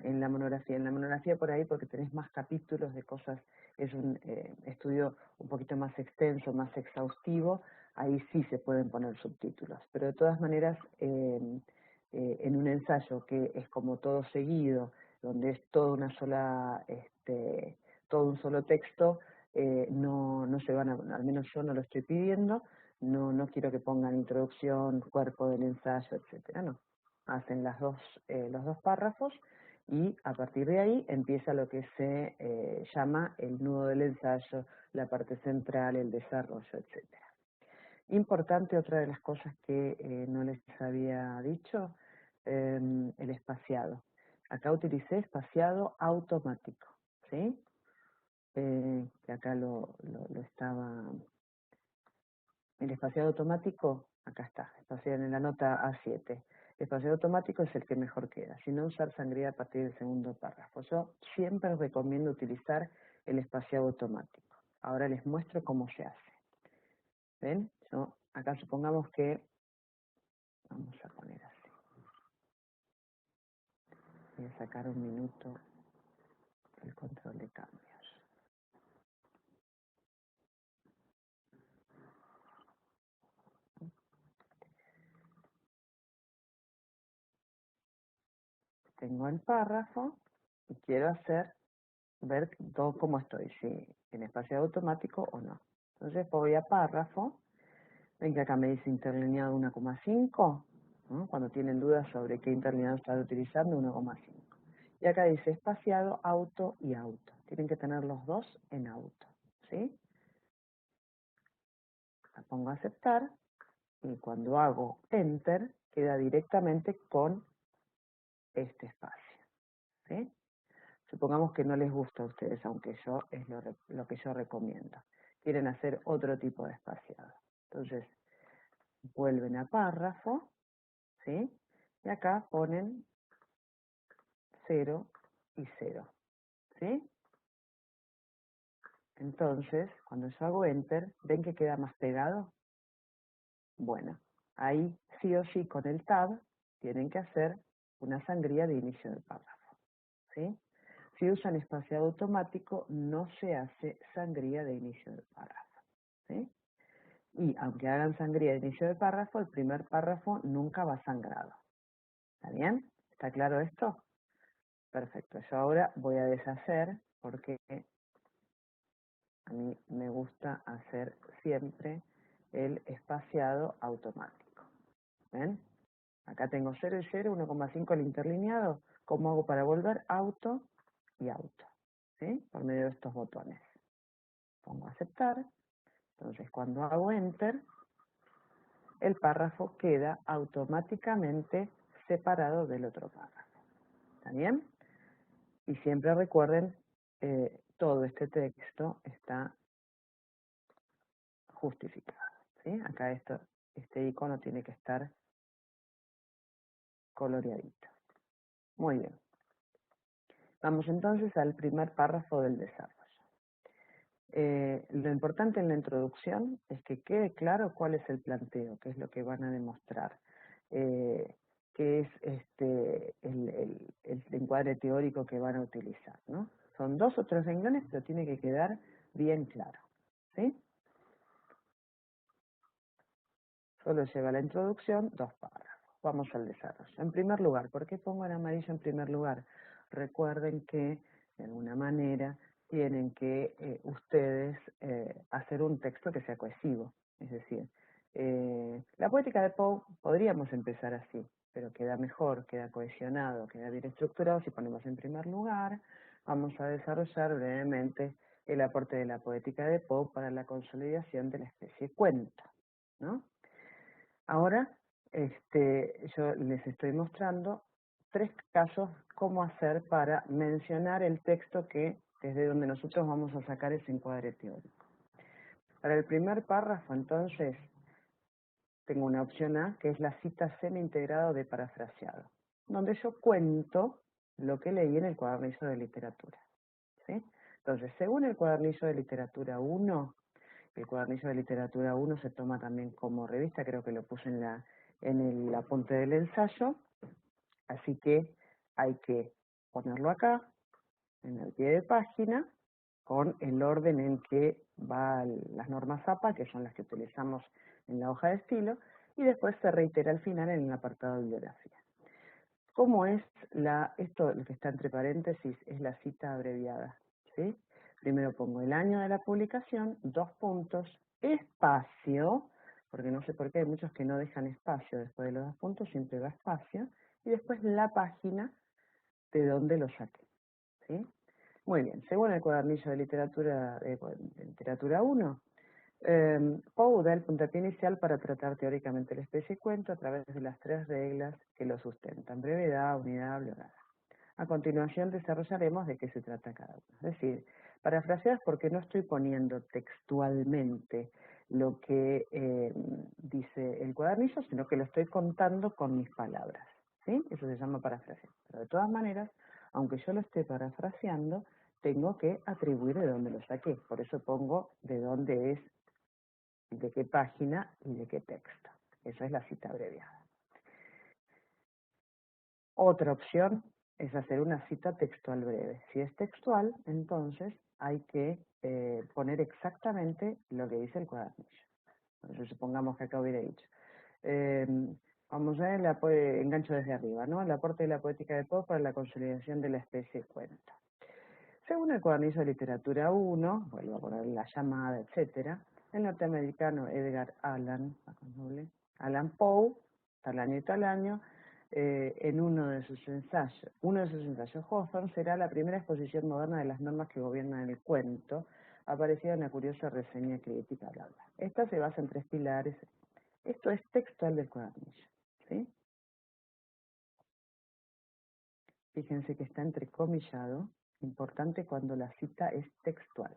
en la monografía. En la monografía por ahí, porque tenés más capítulos de cosas, es un estudio un poquito más extenso, más exhaustivo, ahí sí se pueden poner subtítulos. Pero de todas maneras, en un ensayo que es como todo seguido, donde es toda una sola, todo un solo texto, no se van a, al menos yo no lo estoy pidiendo, no quiero que pongan introducción, cuerpo del ensayo, etcétera, no. Hacen los 2 párrafos y a partir de ahí empieza lo que se llama el nudo del ensayo, la parte central, el desarrollo, etcétera. Importante, otra de las cosas que no les había dicho, el espaciado. Acá utilicé espaciado automático, ¿sí? Que acá lo estaba. El espaciado automático, acá está, espaciado en la nota A7. El espaciado automático es el que mejor queda, si no usar sangría a partir del segundo párrafo. Yo siempre recomiendo utilizar el espaciado automático. Ahora les muestro cómo se hace. ¿Ven? Yo, acá supongamos que, vamos a poner así. Voy a sacar un minuto el control de cambios. Tengo el párrafo y quiero ver todo cómo estoy, si en espaciado automático o no. Entonces voy a párrafo. Ven que acá me dice interlineado 1,5, ¿no? Cuando tienen dudas sobre qué interlineado están utilizando, 1,5. Y acá dice espaciado, auto y auto. Tienen que tener los dos en auto, ¿sí? La pongo a aceptar y cuando hago enter queda directamente con este espacio, ¿sí? Supongamos que no les gusta a ustedes, aunque yo es lo que yo recomiendo. Quieren hacer otro tipo de espaciado. Entonces, vuelven a párrafo, ¿sí? Y acá ponen 0 y 0, ¿sí? Entonces, cuando yo hago enter, ¿ven que queda más pegado? Bueno, ahí sí o sí con el tab tienen que hacer una sangría de inicio del párrafo, ¿sí? Si usan espaciado automático, no se hace sangría de inicio del párrafo, ¿sí? Y aunque hagan sangría de inicio del párrafo, el primer párrafo nunca va sangrado. ¿Está bien? ¿Está claro esto? Perfecto. Yo ahora voy a deshacer porque a mí me gusta hacer siempre el espaciado automático. ¿Ven? Acá tengo 0 y 0, 1,5 el interlineado. ¿Cómo hago para volver? Auto y auto. ¿Sí? Por medio de estos botones. Pongo aceptar. Entonces cuando hago enter, el párrafo queda automáticamente separado del otro párrafo. ¿Está bien? Y siempre recuerden, todo este texto está justificado, ¿sí? Acá este icono tiene que estar coloreadito. Muy bien. Vamos entonces al primer párrafo del desarrollo. Lo importante en la introducción es que quede claro cuál es el planteo, qué es lo que van a demostrar, qué es el encuadre teórico que van a utilizar, ¿no? Son 2 o 3 renglones, pero tiene que quedar bien claro, ¿sí? Solo lleva la introducción, 2 párrafos. Vamos al desarrollo. En primer lugar, ¿por qué pongo en amarillo en primer lugar? Recuerden que, de alguna manera, tienen que ustedes hacer un texto que sea cohesivo. Es decir, la poética de Poe podríamos empezar así, pero queda mejor, queda cohesionado, queda bien estructurado si ponemos en primer lugar. Vamos a desarrollar brevemente el aporte de la poética de Poe para la consolidación de la especie cuento, ¿no? Ahora, yo les estoy mostrando 3 casos cómo hacer para mencionar el texto que desde donde nosotros vamos a sacar ese encuadre teórico. Para el primer párrafo, entonces, tengo una opción A, que es la cita semi-integrado de parafraseado, donde yo cuento lo que leí en el cuadernillo de literatura, ¿sí? Entonces, según el cuadernillo de literatura 1, el cuadernillo de literatura 1 se toma también como revista, creo que lo puse en el apunte del ensayo, así que hay que ponerlo acá, en el pie de página, con el orden en que van las normas APA, que son las que utilizamos en la hoja de estilo, y después se reitera al final en el apartado de bibliografía. ¿Cómo es esto, lo que está entre paréntesis, es la cita abreviada? ¿Sí? Primero pongo el año de la publicación, 2 puntos, espacio, porque no sé por qué hay muchos que no dejan espacio después de los 2 puntos, siempre va espacio, y después la página de donde lo saqué. ¿Sí? Muy bien, según el cuadernillo de literatura 1, Poe da el puntapié inicial para tratar teóricamente la especie cuento a través de las 3 reglas que lo sustentan: brevedad, unidad, bla, bla, bla. A continuación desarrollaremos de qué se trata cada uno. Es decir, parafraseas porque no estoy poniendo textualmente lo que dice el cuadernillo, sino que lo estoy contando con mis palabras, ¿sí? Eso se llama parafrasear. Pero de todas maneras, aunque yo lo esté parafraseando, tengo que atribuir de dónde lo saqué. Por eso pongo de dónde es, de qué página y de qué texto. Esa es la cita abreviada. Otra opción es hacer una cita textual breve. Si es textual, entonces hay que poner exactamente lo que dice el cuadernillo. Entonces, supongamos que acá hubiera dicho, vamos a ver el engancho desde arriba, ¿no? El aporte de la poética de Poe para la consolidación de la especie cuento. Según el cuadernillo de literatura 1, vuelvo a poner la llamada, etcétera, el norteamericano Edgar Allan Poe, tal año y tal año, en uno de sus ensayos, Hawthorne, será la primera exposición moderna de las normas que gobiernan el cuento, aparecida en una curiosa reseña crítica, bla, bla. Esta se basa en 3 pilares. Esto es textual del cuadernillo, ¿sí? Fíjense que está entrecomillado, importante cuando la cita es textual.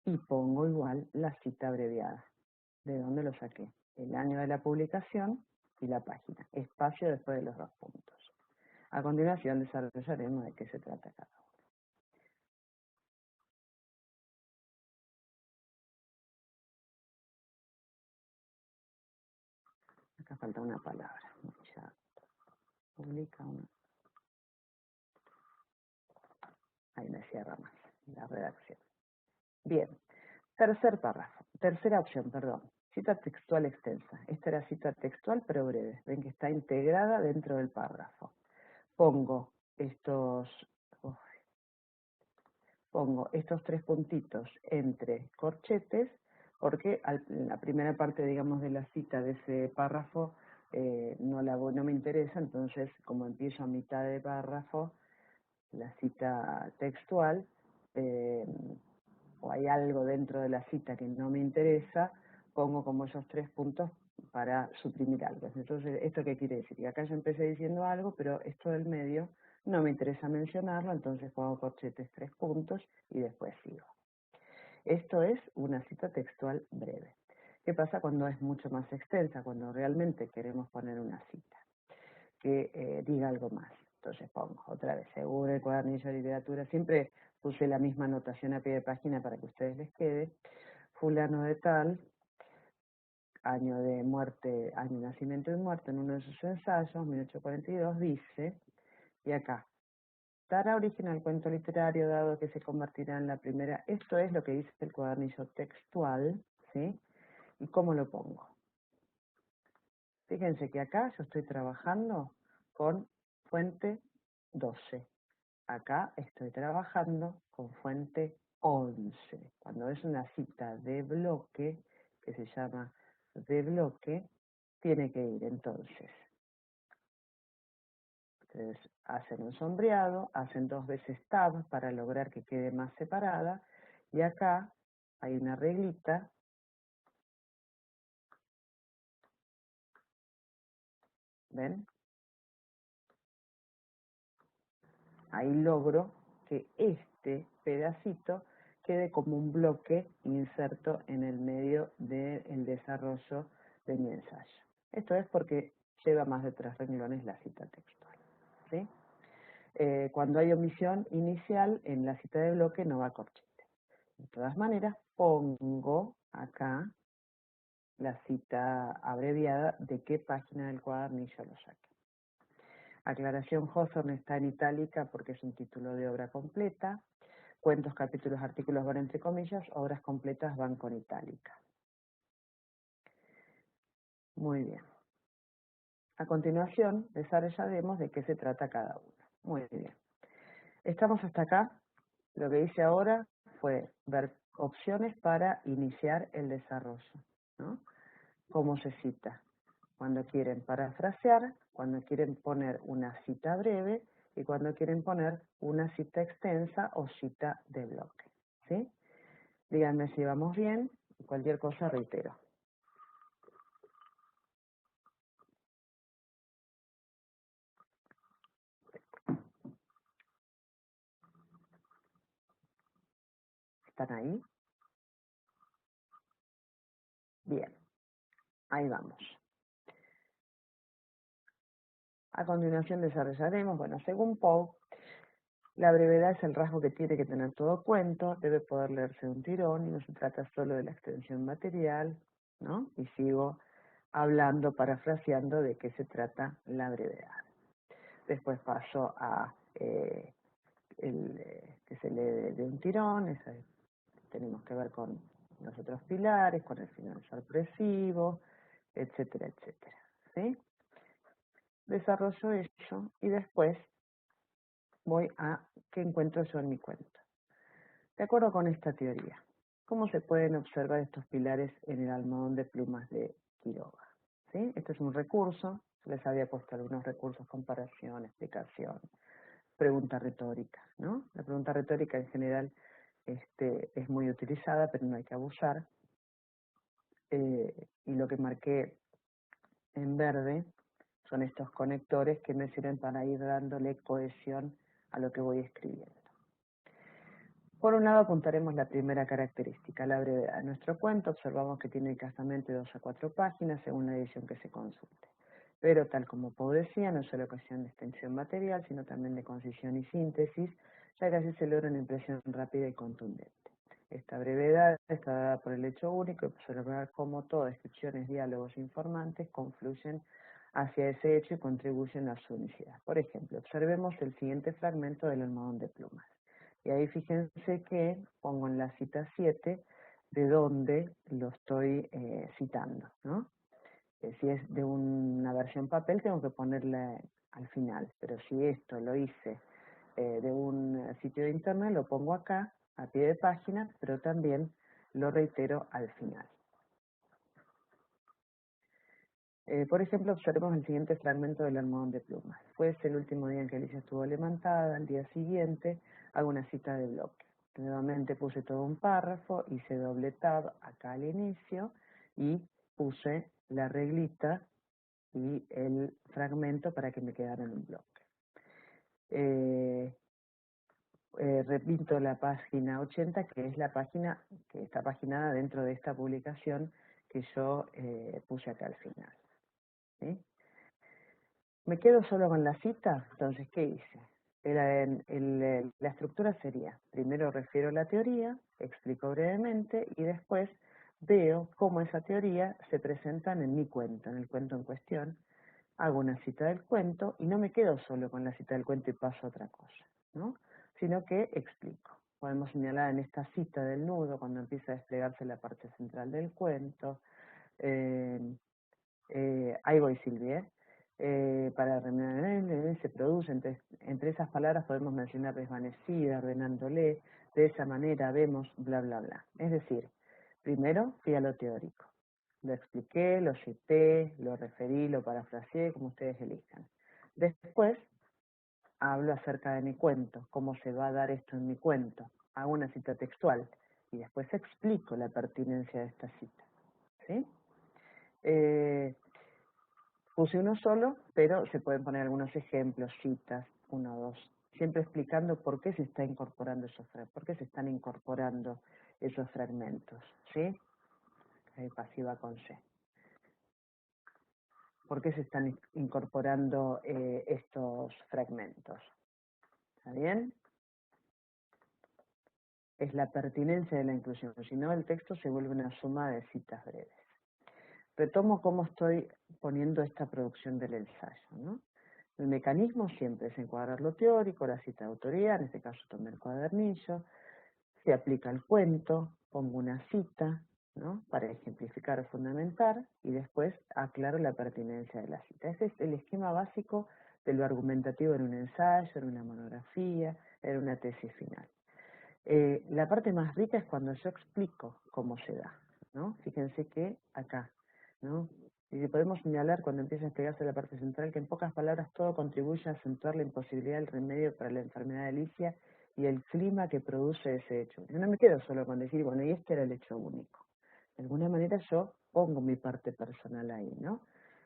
Y pongo igual la cita abreviada, de dónde lo saqué, el año de la publicación y la página, espacio después de los 2 puntos. A continuación desarrollaremos de qué se trata cada uno. Acá falta una palabra, ya publica una. Ahí me cierra más, la redacción. Bien, tercera opción, perdón. Cita textual extensa. Esta era cita textual pero breve. Ven que está integrada dentro del párrafo. Pongo estos 3 puntitos entre corchetes porque en la primera parte, digamos, de la cita de ese párrafo no me interesa, entonces como empiezo a mitad de párrafo, la cita textual, o hay algo dentro de la cita que no me interesa, pongo como esos 3 puntos para suprimir algo. Entonces, ¿esto qué quiere decir? Que acá yo empecé diciendo algo, pero esto del medio no me interesa mencionarlo, entonces pongo corchetes 3 puntos y después sigo. Esto es una cita textual breve. ¿Qué pasa cuando es mucho más extensa? Cuando realmente queremos poner una cita que diga algo más. Entonces pongo otra vez, según el cuadernillo de literatura, siempre puse la misma anotación a pie de página para que a ustedes les quede. Fulano de tal, año de muerte, año de nacimiento y muerte, en uno de sus ensayos, 1842, dice, y acá, dará origen al cuento literario dado que se convertirá en la primera. Esto es lo que dice el cuadernillo textual, ¿sí? ¿Y cómo lo pongo? Fíjense que acá yo estoy trabajando con fuente 12. Acá estoy trabajando con fuente 11. Cuando es una cita de bloque, que se llama de bloque, tiene que ir entonces. Ustedes hacen un sombreado, hacen 2 veces tab para lograr que quede más separada, y acá hay una reglita. ¿Ven? Ahí logro que este pedacito quede como un bloque inserto en el medio del desarrollo de mi ensayo. Esto es porque lleva más de 3 renglones la cita textual. ¿Sí? Cuando hay omisión inicial en la cita de bloque no va corchete. De todas maneras, pongo acá la cita abreviada de qué página del cuadernillo lo saqué. Aclaración: Hawthorne está en itálica porque es un título de obra completa. Cuentos, capítulos, artículos van entre comillas, obras completas van con itálica. Muy bien. A continuación, desarrollaremos de qué se trata cada uno. Muy bien. Estamos hasta acá. Lo que hice ahora fue ver opciones para iniciar el desarrollo, ¿no? Cómo se cita. Cuando quieren parafrasear, cuando quieren poner una cita breve y cuando quieren poner una cita extensa o cita de bloque. ¿Sí? Díganme si vamos bien y cualquier cosa reitero. ¿Están ahí? Bien, ahí vamos. A continuación desarrollaremos, bueno, según Poe, la brevedad es el rasgo que tiene que tener todo cuento, debe poder leerse de un tirón y no se trata solo de la extensión material, ¿no? Y sigo hablando, parafraseando de qué se trata la brevedad. Después paso a que se lee de un tirón, tenemos que ver con los otros pilares, con el final sorpresivo, etcétera, etcétera. ¿Sí? Desarrollo eso y después voy a qué encuentro yo en mi cuento. De acuerdo con esta teoría, ¿cómo se pueden observar estos pilares en el almohadón de plumas de Quiroga? ¿Sí? Este es un recurso, les había puesto algunos recursos: comparación, explicación, pregunta retórica, ¿no? La pregunta retórica en general es muy utilizada, pero no hay que abusar. Y lo que marqué en verde son estos conectores que me sirven para ir dándole cohesión a lo que voy escribiendo. Por un lado apuntaremos la primera característica, la brevedad. En nuestro cuento observamos que tiene escasamente 2 a 4 páginas según la edición que se consulte. Pero tal como Poe decía, no es solo cuestión de extensión material, sino también de concisión y síntesis, ya que así se logra una impresión rápida y contundente. Esta brevedad está dada por el hecho único de observar cómo todas descripciones, diálogos informantes confluyen hacia ese hecho y contribuyen a su unicidad. Por ejemplo, observemos el siguiente fragmento del almohadón de plumas. Y ahí fíjense que pongo en la cita 7 de dónde lo estoy citando, ¿no? Si es de una versión papel tengo que ponerla al final, pero si esto lo hice de un sitio de internet lo pongo acá a pie de página, pero también lo reitero al final. Por ejemplo, observemos el siguiente fragmento del almohadón de plumas. Fue el último día en que Alicia estuvo levantada, al día siguiente hago una cita de bloque. Nuevamente puse todo un párrafo, hice doble tab acá al inicio y puse la reglita y el fragmento para que me quedara en un bloque. Repito la página 80, que es la página que está paginada dentro de esta publicación que yo puse acá al final. ¿Sí? ¿Me quedo solo con la cita? Entonces, ¿qué hice? La estructura sería: primero refiero la teoría, explico brevemente y después veo cómo esa teoría se presenta en mi cuento, en el cuento en cuestión. Hago una cita del cuento y no me quedo solo con la cita del cuento y paso a otra cosa, ¿no? Sino que explico. Podemos señalar en esta cita del nudo cuando empieza a desplegarse la parte central del cuento, ahí voy, Silvia, para se produce, entre esas palabras podemos mencionar desvanecida, ordenándole, de esa manera vemos, bla, bla, bla. Es decir, primero fui a lo teórico. Lo expliqué, lo cité, lo referí, lo parafraseé, como ustedes elijan. Después hablo acerca de mi cuento, cómo se va a dar esto en mi cuento. Hago una cita textual y después explico la pertinencia de esta cita. ¿Sí? Puse uno solo, pero se pueden poner algunos ejemplos, citas, uno o dos, siempre explicando por qué se está incorporando por qué se están incorporando esos fragmentos, ¿sí? Pasiva con C. ¿Por qué se están incorporando estos fragmentos? ¿Está bien? Es la pertinencia de la inclusión, si no el texto se vuelve una suma de citas breves. Retomo cómo estoy poniendo esta producción del ensayo, ¿no? El mecanismo siempre es encuadrar lo teórico, la cita de autoría, en este caso tomé el cuadernillo, se aplica el cuento, pongo una cita, ¿no? Para ejemplificar o fundamentar, y después aclaro la pertinencia de la cita. Ese es el esquema básico de lo argumentativo en un ensayo, en una monografía, en una tesis final. La parte más rica es cuando yo explico cómo se da, ¿no? Fíjense que acá, ¿no? Y si podemos señalar cuando empieza a explicarse la parte central que en pocas palabras todo contribuye a acentuar la imposibilidad del remedio para la enfermedad de Alicia y el clima que produce ese hecho. Yo no me quedo solo con decir, bueno, y este era el hecho único. De alguna manera yo pongo mi parte personal ahí, ¿no?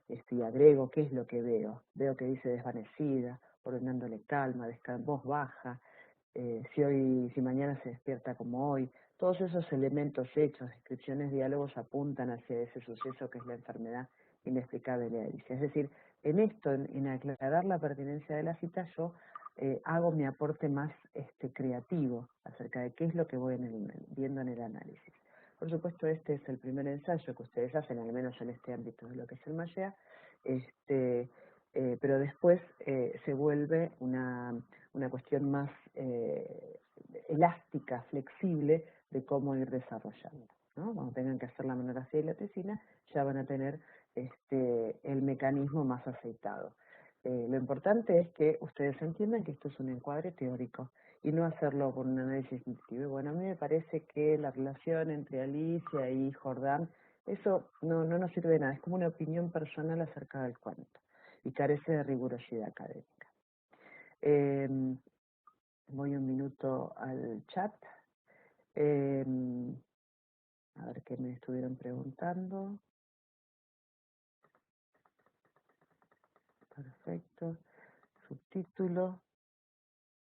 Y agrego qué es lo que veo. Veo que dice desvanecida, ordenándole calma, voz baja, si mañana se despierta como hoy, todos esos elementos, hechos, descripciones, diálogos apuntan hacia ese suceso que es la enfermedad inexplicable de Alicia. Es decir, en esto, en aclarar la pertinencia de la cita, yo hago mi aporte más creativo acerca de qué es lo que voy viendo en el análisis. Por supuesto, este es el primer ensayo que ustedes hacen, al menos en este ámbito de lo que es el MAGEA, pero después se vuelve una cuestión más elástica, flexible, de cómo ir desarrollando, ¿no? Cuando tengan que hacer la monografía y la tesina, ya van a tener el mecanismo más aceitado. Lo importante es que ustedes entiendan que esto es un encuadre teórico y no hacerlo por un análisis intuitivo. Bueno, a mí me parece que la relación entre Alicia y Jordán, eso no nos sirve de nada, es como una opinión personal acerca del cuento y carece de rigurosidad académica. Voy un minuto al chat. A ver qué me estuvieron preguntando. Perfecto. Subtítulo.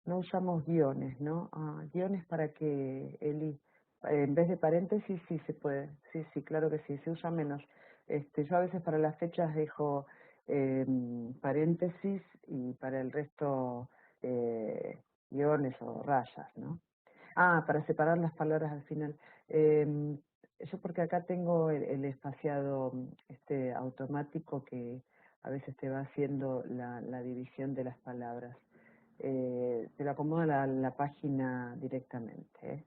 No usamos guiones, ¿no? Guiones para que Eli, en vez de paréntesis sí se puede. Sí, claro que sí, se usa menos. Yo a veces para las fechas dejo paréntesis y para el resto guiones o rayas, ¿no? Para separar las palabras al final. Yo porque acá tengo el espaciado automático que a veces te va haciendo la división de las palabras. Te lo acomodo a la página directamente.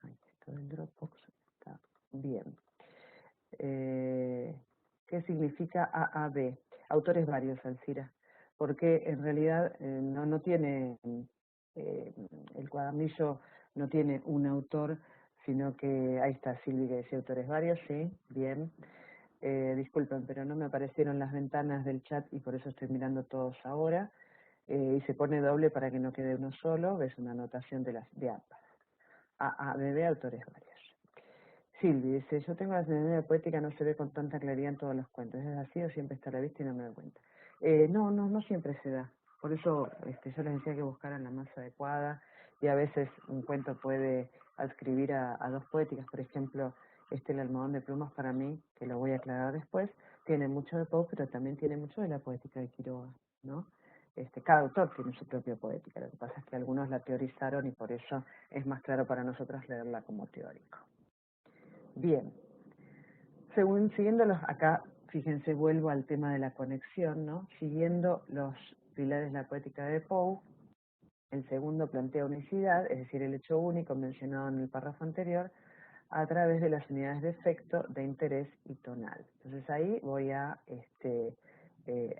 Ay, esto del Dropbox está bien. ¿Qué significa AAB? Autores varios, Alcira, porque en realidad no tiene, el cuadernillo no tiene un autor, sino que, ahí está Silvi que decía autores varios, sí, bien. Disculpen, pero no me aparecieron las ventanas del chat y por eso estoy mirando todos ahora. Y se pone doble para que no quede uno solo, ves una anotación de ambas. AABB, autores varios. Silvi dice, yo tengo la sensibilidad poética, no se ve con tanta claridad en todos los cuentos. ¿Es así o siempre está a la vista y no me doy cuenta? No siempre se da. Por eso yo les decía que buscaran la más adecuada y a veces un cuento puede adscribir a dos poéticas. Por ejemplo, El almohadón de plumas para mí, que lo voy a aclarar después, tiene mucho de Poe, pero también tiene mucho de la poética de Quiroga, ¿no? Cada autor tiene su propia poética. Lo que pasa es que algunos la teorizaron y por eso es más claro para nosotros leerla como teórico. Bien, acá, fíjense, vuelvo al tema de la conexión, ¿no? Siguiendo los pilares de la poética de Poe, el segundo plantea unicidad, es decir, el hecho único mencionado en el párrafo anterior, a través de las unidades de efecto, de interés y tonal. Entonces ahí voy a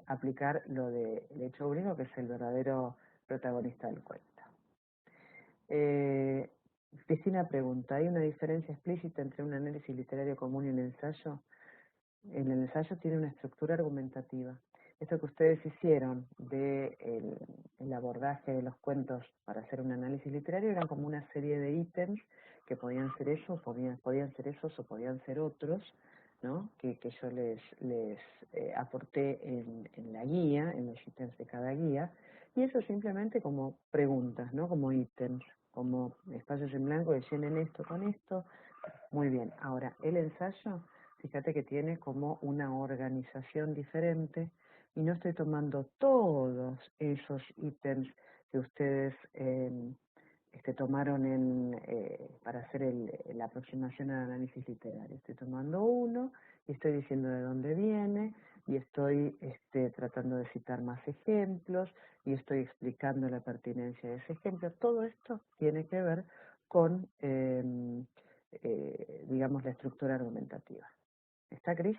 aplicar lo del hecho único, que es el verdadero protagonista del cuento. Cristina pregunta, ¿hay una diferencia explícita entre un análisis literario común y un ensayo? El ensayo tiene una estructura argumentativa. Esto que ustedes hicieron de el abordaje de los cuentos para hacer un análisis literario eran como una serie de ítems que podían ser esos, podían ser esos o podían ser otros, ¿no? Que yo les aporté en la guía, en los ítems de cada guía, y eso simplemente como preguntas, ¿no? Como ítems, como espacios en blanco que llenen esto con esto. Muy bien, ahora el ensayo, fíjate que tiene como una organización diferente y no estoy tomando todos esos ítems que ustedes tomaron para hacer la aproximación al análisis literario. Estoy tomando uno y estoy diciendo de dónde viene y estoy tratando de citar más ejemplos y estoy explicando la pertinencia de ese ejemplo. Todo esto tiene que ver con digamos, la estructura argumentativa. ¿Está, Cris?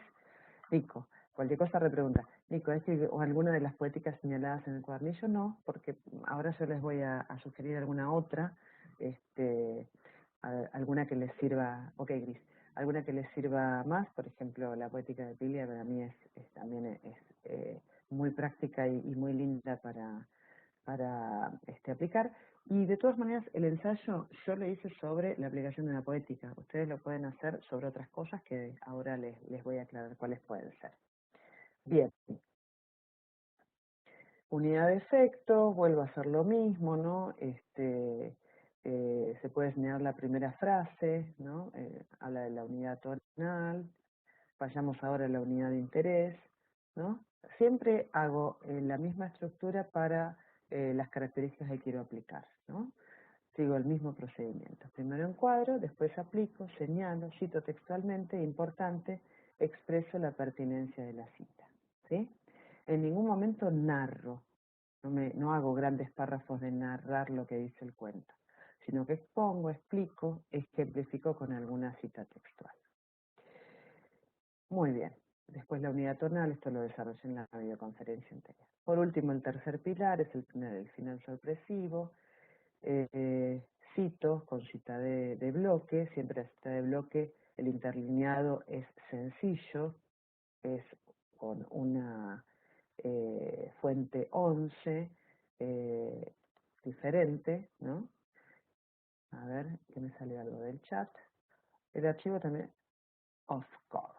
Nico, cualquier cosa repregunta. Nico, ¿es que alguna de las poéticas señaladas en el cuadernillo? No, porque ahora yo les voy a sugerir alguna otra, alguna que les sirva, ok, Cris, alguna que les sirva más, por ejemplo, la poética de Pilia para mí también es muy práctica y muy linda para aplicar. Y de todas maneras, el ensayo yo lo hice sobre la aplicación de una poética. Ustedes lo pueden hacer sobre otras cosas que ahora les voy a aclarar cuáles pueden ser. Bien. Unidad de efecto, vuelvo a hacer lo mismo, ¿no? Se puede señalar la primera frase, ¿no? Habla de la unidad tonal. Vayamos ahora a la unidad de interés, ¿no? Siempre hago la misma estructura para las características que quiero aplicar, ¿no? Sigo el mismo procedimiento. Primero encuadro, después aplico, señalo, cito textualmente, importante, expreso la pertinencia de la cita, ¿sí? En ningún momento narro, no hago grandes párrafos de narrar lo que dice el cuento, sino que expongo, explico, ejemplifico con alguna cita textual. Muy bien. Después la unidad tonal, esto lo desarrollé en la videoconferencia anterior. Por último, el tercer pilar es el final sorpresivo. Cito con cita de bloque, siempre la cita de bloque, el interlineado es sencillo, es con una fuente 11 diferente, ¿no? A ver, que me sale algo del chat. El archivo también, of course.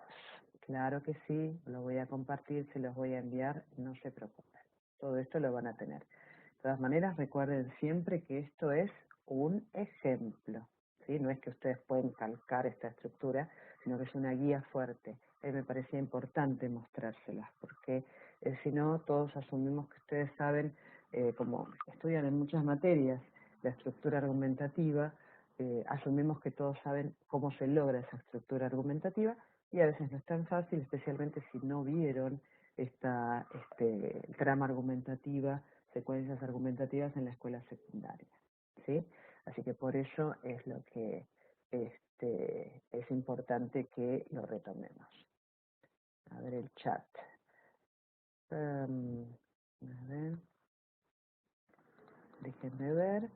Claro que sí, lo voy a compartir, se los voy a enviar, no se preocupen. Todo esto lo van a tener. De todas maneras, recuerden siempre que esto es un ejemplo, ¿sí? No es que ustedes pueden calcar esta estructura, sino que es una guía fuerte. Me parecía importante mostrárselas, porque si no, todos asumimos que ustedes saben, como estudian en muchas materias, la estructura argumentativa, asumimos que todos saben cómo se logra esa estructura argumentativa, y a veces no es tan fácil, especialmente si no vieron esta trama argumentativa, secuencias argumentativas en la escuela secundaria, ¿sí? Así que por eso es lo que es importante que lo retomemos. A ver el chat. A ver, déjenme ver.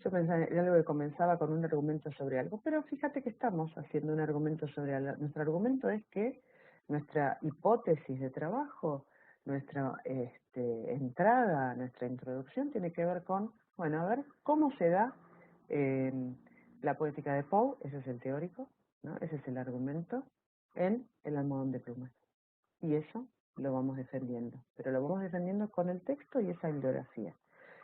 Yo pensaba en algo que comenzaba con un argumento sobre algo, pero fíjate que estamos haciendo un argumento sobre algo. Nuestro argumento es que nuestra hipótesis de trabajo, nuestra entrada, nuestra introducción tiene que ver con, bueno, a ver, cómo se da la poética de Poe, ese es el teórico, ¿no? Ese es el argumento, en el almohadón de plumas. Y eso lo vamos defendiendo, pero lo vamos defendiendo con el texto y esa bibliografía.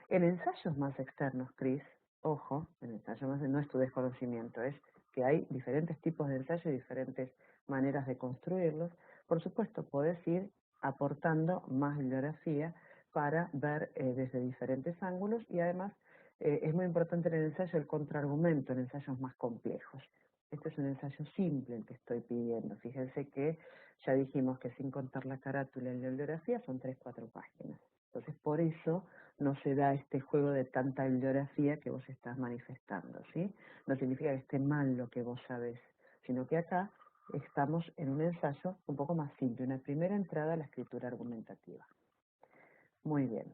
En ensayos más externos, Cris, ojo, en ensayos más, no es tu desconocimiento, es que hay diferentes tipos de ensayos y diferentes maneras de construirlos. Por supuesto, podés ir aportando más bibliografía para ver desde diferentes ángulos y además es muy importante en el ensayo el contraargumento en ensayos más complejos. Este es un ensayo simple el que estoy pidiendo. Fíjense que ya dijimos que sin contar la carátula y la bibliografía son 3-4 páginas. Entonces, por eso no se da este juego de tanta bibliografía que vos estás manifestando, ¿sí? No significa que esté mal lo que vos sabés, sino que acá estamos en un ensayo un poco más simple, una primera entrada a la escritura argumentativa. Muy bien.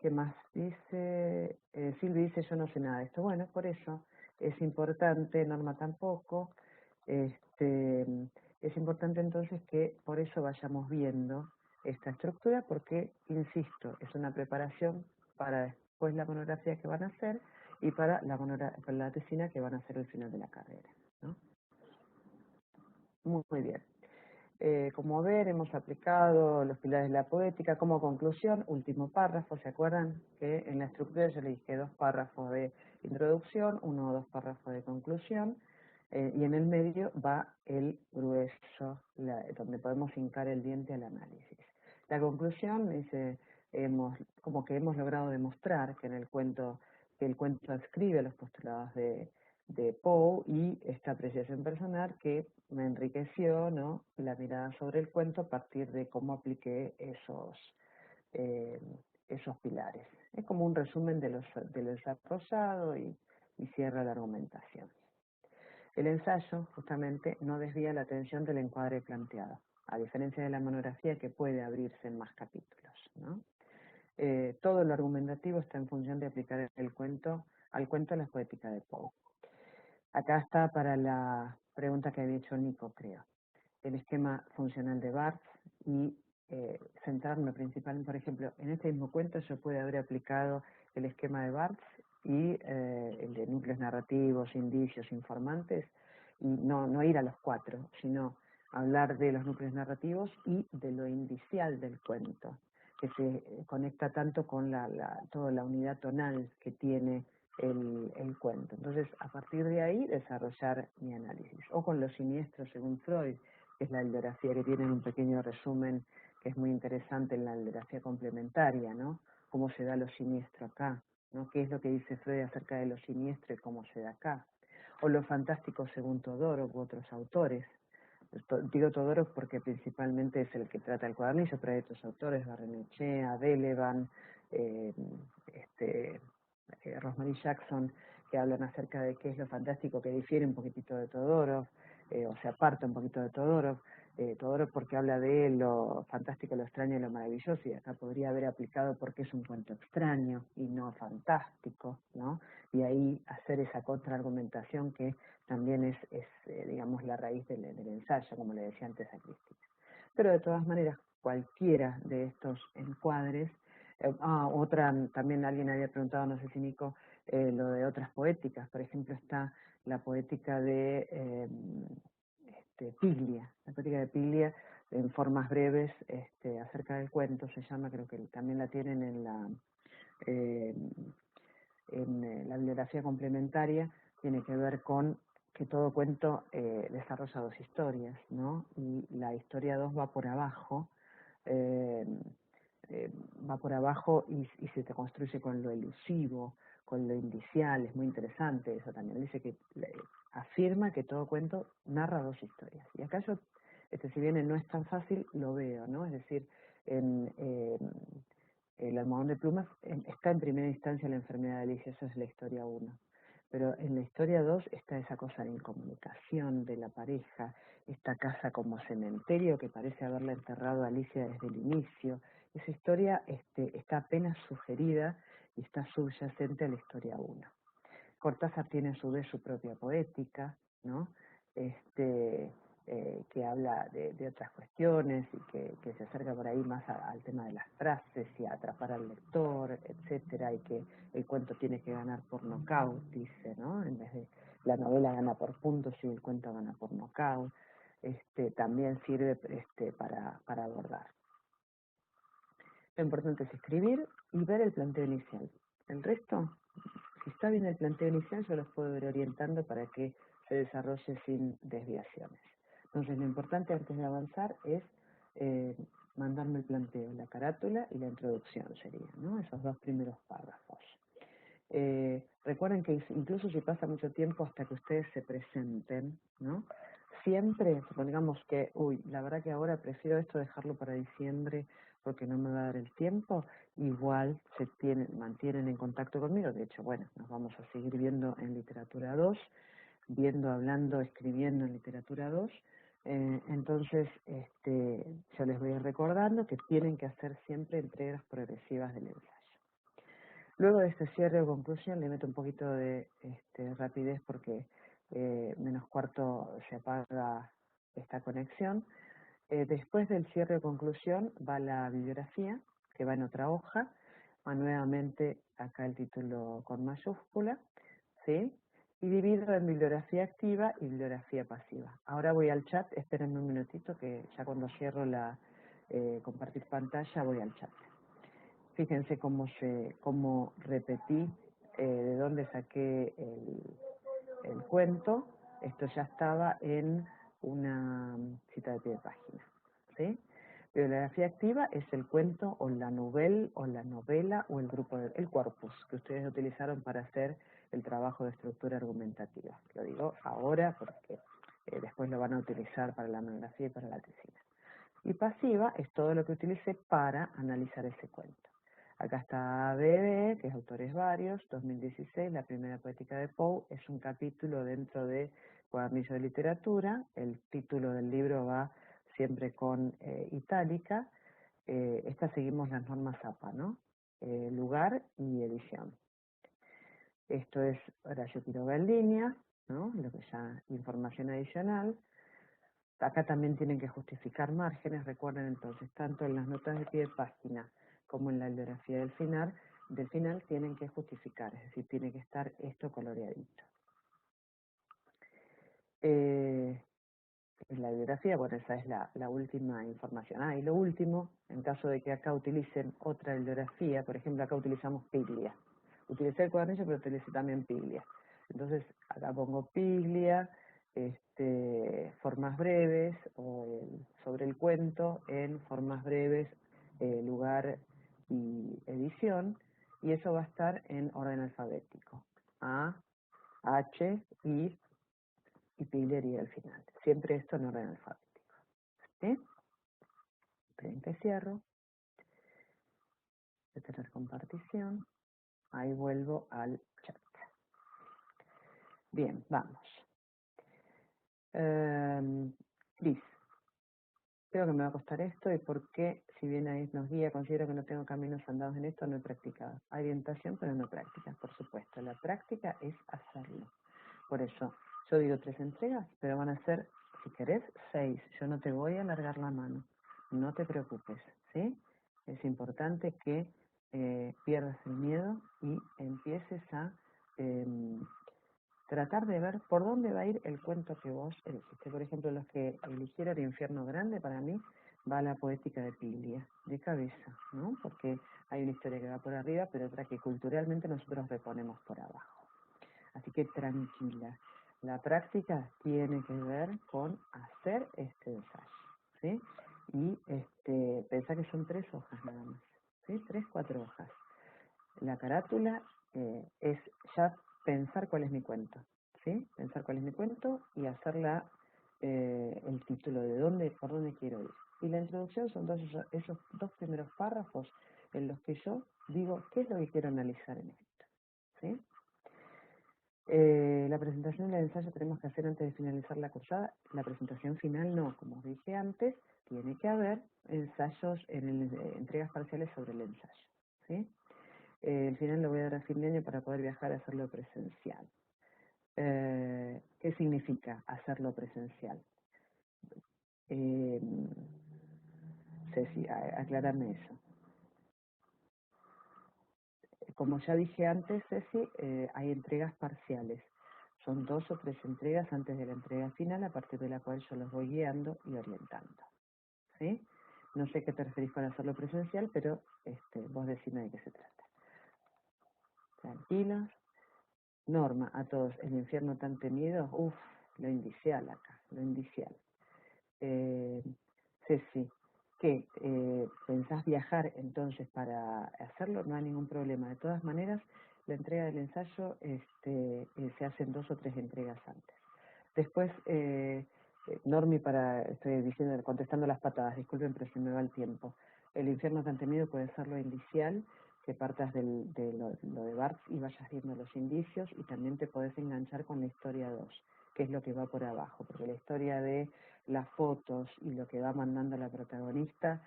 ¿Qué más dice? Silvi dice, yo no sé nada de esto. Bueno, por eso es importante, Norma tampoco, es importante entonces que por eso vayamos viendo esta estructura, porque, insisto, es una preparación para después la monografía que van a hacer y para la tesina que van a hacer al final de la carrera, ¿no? Muy bien. Como ver, hemos aplicado los pilares de la poética. Como conclusión, último párrafo, ¿se acuerdan? Que en la estructura yo le dije 2 párrafos de introducción, 1 o 2 párrafos de conclusión, y en el medio va el grueso, donde podemos hincar el diente al análisis. La conclusión dice, como que hemos logrado demostrar que el cuento adscribe los postulados de Poe y esta apreciación personal que me enriqueció, ¿no?, la mirada sobre el cuento a partir de cómo apliqué esos pilares. Es como un resumen de lo desarrollado y cierra la argumentación. El ensayo, justamente, no desvía la atención del encuadre planteado, a diferencia de la monografía que puede abrirse en más capítulos, ¿no? Todo lo argumentativo está en función de aplicar al cuento la poética de Poe. Acá está para la pregunta que había hecho Nico, creo. El esquema funcional de Barthes y centrarme principalmente, por ejemplo, en este mismo cuento yo pude haber aplicado el esquema de Barthes y el de núcleos narrativos, indicios, informantes, y no ir a los 4, sino hablar de los núcleos narrativos y de lo indicial del cuento, que se conecta tanto con toda la unidad tonal que tiene el cuento. Entonces, a partir de ahí, desarrollar mi análisis. O con los siniestros, según Freud, que es la bibliografía que tiene un pequeño resumen que es muy interesante en la bibliografía complementaria, ¿no? Cómo se da lo siniestro acá, ¿no? ¿Qué es lo que dice Freud acerca de lo siniestro y cómo se da acá? O lo fantástico según Todorov u otros autores. Digo Todorov porque principalmente es el que trata el cuadernillo, pero hay otros autores, Barrenechea, Delevan, Rosemary Jackson, que hablan acerca de qué es lo fantástico, que difiere un poquitito de Todorov, o se aparta un poquito de Todorov. Todorov porque habla de lo fantástico, lo extraño y lo maravilloso, y acá podría haber aplicado porque es un cuento extraño y no fantástico, ¿no? Y ahí hacer esa contraargumentación que también es digamos, la raíz del ensayo, como le decía antes a Cristina. Pero de todas maneras, cualquiera de estos encuadres, otra, también alguien había preguntado, no sé si Nico, lo de otras poéticas, por ejemplo está la poética de Piglia, la poética de Piglia en formas breves acerca del cuento, se llama, creo que también la tienen en la bibliografía complementaria, tiene que ver con que todo cuento desarrolla 2 historias, ¿no? Y la historia 2 va por abajo, eh, y se te construye con lo elusivo, con lo indicial, es muy interesante eso también. Dice que afirma que todo cuento narra 2 historias. Y acá yo, si bien no es tan fácil, lo veo, ¿no? Es decir, en el almohadón de plumas está en primera instancia la enfermedad de Alicia, esa es la historia 1. Pero en la historia 2 está esa cosa de incomunicación de la pareja, esta casa como cementerio que parece haberla enterrado a Alicia desde el inicio. Esa historia está apenas sugerida y está subyacente a la historia 1. Cortázar tiene a su vez su propia poética, ¿no? Que habla de otras cuestiones y que se acerca por ahí más al tema de las frases y a atrapar al lector, etcétera, y que el cuento tiene que ganar por nocaut, dice, ¿no? En vez de la novela gana por puntos y el cuento gana por nocaut, también sirve para abordar. Lo importante es escribir y ver el planteo inicial. El resto, si está bien el planteo inicial, yo los puedo ir orientando para que se desarrolle sin desviaciones. Entonces, lo importante antes de avanzar es mandarme el planteo, la carátula y la introducción serían, ¿no? Esos 2 primeros párrafos. Recuerden que incluso si pasa mucho tiempo hasta que ustedes se presenten, ¿no? Siempre, supongamos que, la verdad que ahora prefiero esto dejarlo para diciembre porque no me va a dar el tiempo, igual mantienen en contacto conmigo. De hecho, bueno, nos vamos a seguir viendo en literatura 2, viendo, hablando, escribiendo en literatura 2. Entonces, yo les voy recordando que tienen que hacer siempre entregas progresivas del ensayo. Luego de este cierre o conclusión, le meto un poquito de rapidez porque menos cuarto se apaga esta conexión. Después del cierre o conclusión va la bibliografía, que va en otra hoja, va nuevamente acá el título con mayúscula, ¿sí? Y divido en bibliografía activa y bibliografía pasiva. Ahora voy al chat, espérenme un minutito que ya cuando cierro la compartir pantalla voy al chat. Fíjense cómo repetí, de dónde saqué el cuento. Esto ya estaba en una cita de pie de página, ¿sí? Bibliografía activa es el cuento o la novela o el grupo, el corpus que ustedes utilizaron para hacer el trabajo de estructura argumentativa. Lo digo ahora porque después lo van a utilizar para la monografía y para la tesina. Y pasiva es todo lo que utilicé para analizar ese cuento. Acá está Bebe, que es Autores Varios, 2016, la primera poética de Poe, es un capítulo dentro de Cuadernillo de Literatura, el título del libro va siempre con itálica, esta seguimos las normas APA, ¿no? Lugar y edición. Esto es Horacio Quiroga en línea, ¿no? Lo que ya información adicional. Acá también tienen que justificar márgenes, recuerden entonces, tanto en las notas de pie de página como en la bibliografía del final tienen que justificar, es decir, tiene que estar esto coloreadito. En la bibliografía, bueno, esa es la última información. Y lo último, en caso de que acá utilicen otra bibliografía, por ejemplo, acá utilizamos Piglia. Utilicé el cuadernillo, pero utilicé también Piglia. Entonces, acá pongo Piglia, formas breves, o sobre el cuento, en formas breves, lugar y edición, y eso va a estar en orden alfabético. A, H, I, y Piglia al final. Siempre esto en orden alfabético. ¿Sí? Print y cierro. Detener compartición. Ahí vuelvo al chat. Bien, vamos. Liz, creo que me va a costar esto y porque, si bien ahí nos guía, considero que no tengo caminos andados en esto, no he practicado. Hay orientación, pero no práctica, por supuesto. La práctica es hacerlo. Por eso, yo digo 3 entregas, pero van a ser, si querés, 6. Yo no te voy a alargar la mano. No te preocupes, ¿sí? Es importante que pierdas el miedo y empieces a tratar de ver por dónde va a ir el cuento que vos elegiste. Por ejemplo, los que eligieron Infierno Grande, para mí va la poética de Piglia, de cabeza, ¿no? Porque hay una historia que va por arriba, pero otra que culturalmente nosotros reponemos por abajo. Así que tranquila. La práctica tiene que ver con hacer este ensayo, ¿sí? Y pensá que son 3 hojas nada más, ¿sí? 3, 4 hojas. La carátula es ya pensar cuál es mi cuento, ¿sí? Pensar cuál es mi cuento y hacerla el título de por dónde quiero ir. Y la introducción son esos 2 primeros párrafos en los que yo digo qué es lo que quiero analizar en esto, ¿sí? La presentación del ensayo tenemos que hacer antes de finalizar la cursada. La presentación final no, como os dije antes, tiene que haber ensayos, entregas parciales sobre el ensayo, ¿sí? El final lo voy a dar a fin de año para poder viajar a hacerlo presencial. ¿Qué significa hacerlo presencial? Ceci, aclárame eso. Como ya dije antes, Ceci, hay entregas parciales. Son 2 o 3 entregas antes de la entrega final, a partir de la cual yo los voy guiando y orientando, ¿sí? No sé qué te referís con hacerlo presencial, pero vos decime de qué se trata. Tranquilos. Norma, a todos, el infierno tan temido, lo indicial acá, lo indicial. Ceci, ¿qué? ¿Pensás viajar entonces para hacerlo? No hay ningún problema. De todas maneras, la entrega del ensayo se hacen 2 o 3 entregas antes. Después, Normi, estoy diciendo, contestando las patadas, disculpen, pero se me va el tiempo. El infierno tan temido puede ser lo indicial, que partas de lo de Barthes y vayas viendo los indicios, y también te podés enganchar con la historia 2, que es lo que va por abajo, porque la historia de las fotos y lo que va mandando la protagonista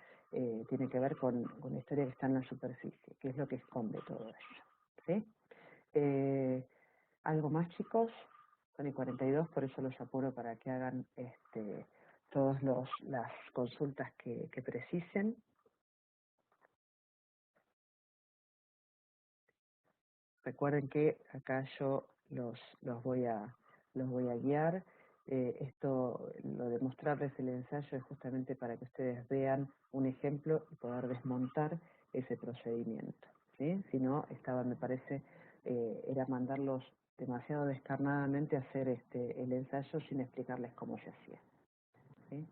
tiene que ver con la historia que está en la superficie, que es lo que esconde todo eso. ¿Sí? Algo más, chicos, son y 42, por eso los apuro para que hagan todas las consultas que precisen. Recuerden que acá yo los voy a guiar. Esto, lo de mostrarles el ensayo es justamente para que ustedes vean un ejemplo y poder desmontar ese procedimiento, ¿sí? Si no, me parece, era mandarlos demasiado descarnadamente a hacer el ensayo sin explicarles cómo se hacía, ¿sí?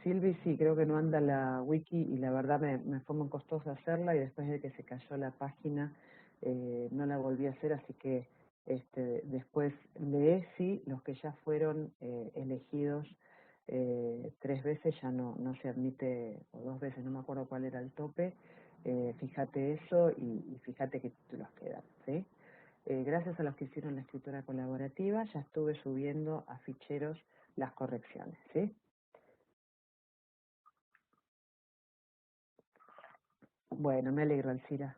Silvi, sí, creo que no anda la wiki y la verdad me fue muy costoso hacerla, y después de que se cayó la página no la volví a hacer, así que después leé, sí, los que ya fueron elegidos 3 veces ya no se admite, o 2 veces, no me acuerdo cuál era el tope. Fíjate eso y fíjate qué títulos quedan, ¿sí? Gracias a los que hicieron la escritura colaborativa ya estuve subiendo a ficheros las correcciones, ¿sí? Bueno, me alegro, Alcira.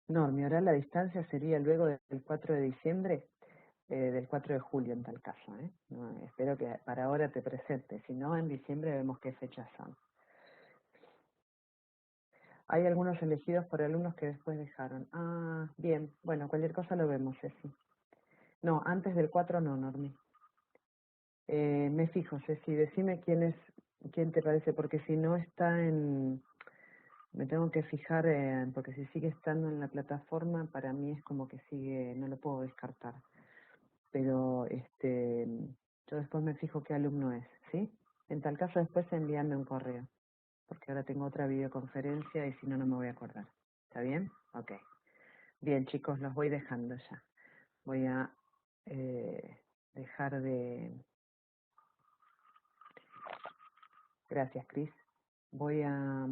No, mi oral a distancia sería luego del 4 de diciembre, del 4 de julio en tal caso, ¿eh? No, espero que para ahora te presentes, si no, en diciembre vemos qué fechas son. Hay algunos elegidos por alumnos que después dejaron. Ah, bien, bueno, cualquier cosa lo vemos, Ceci. No, antes del 4 no, Normi. Me fijo, Ceci, decime quién te parece, porque si no está en... Me tengo que fijar, porque si sigue estando en la plataforma, para mí es como que sigue, no lo puedo descartar. Pero yo después me fijo qué alumno es, ¿sí? En tal caso después envíame un correo, porque ahora tengo otra videoconferencia y si no, no me voy a acordar. ¿Está bien? Ok. Bien, chicos, los voy dejando ya. Voy a dejar de... Gracias, Cris. Voy a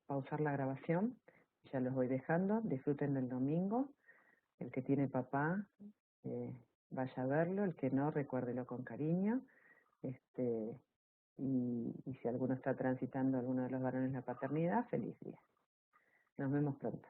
pausar la grabación. Ya los voy dejando. Disfruten del domingo. El que tiene papá, vaya a verlo. El que no, recuérdelo con cariño. Y si alguno está transitando, alguno de los varones, la paternidad, feliz día. Nos vemos pronto.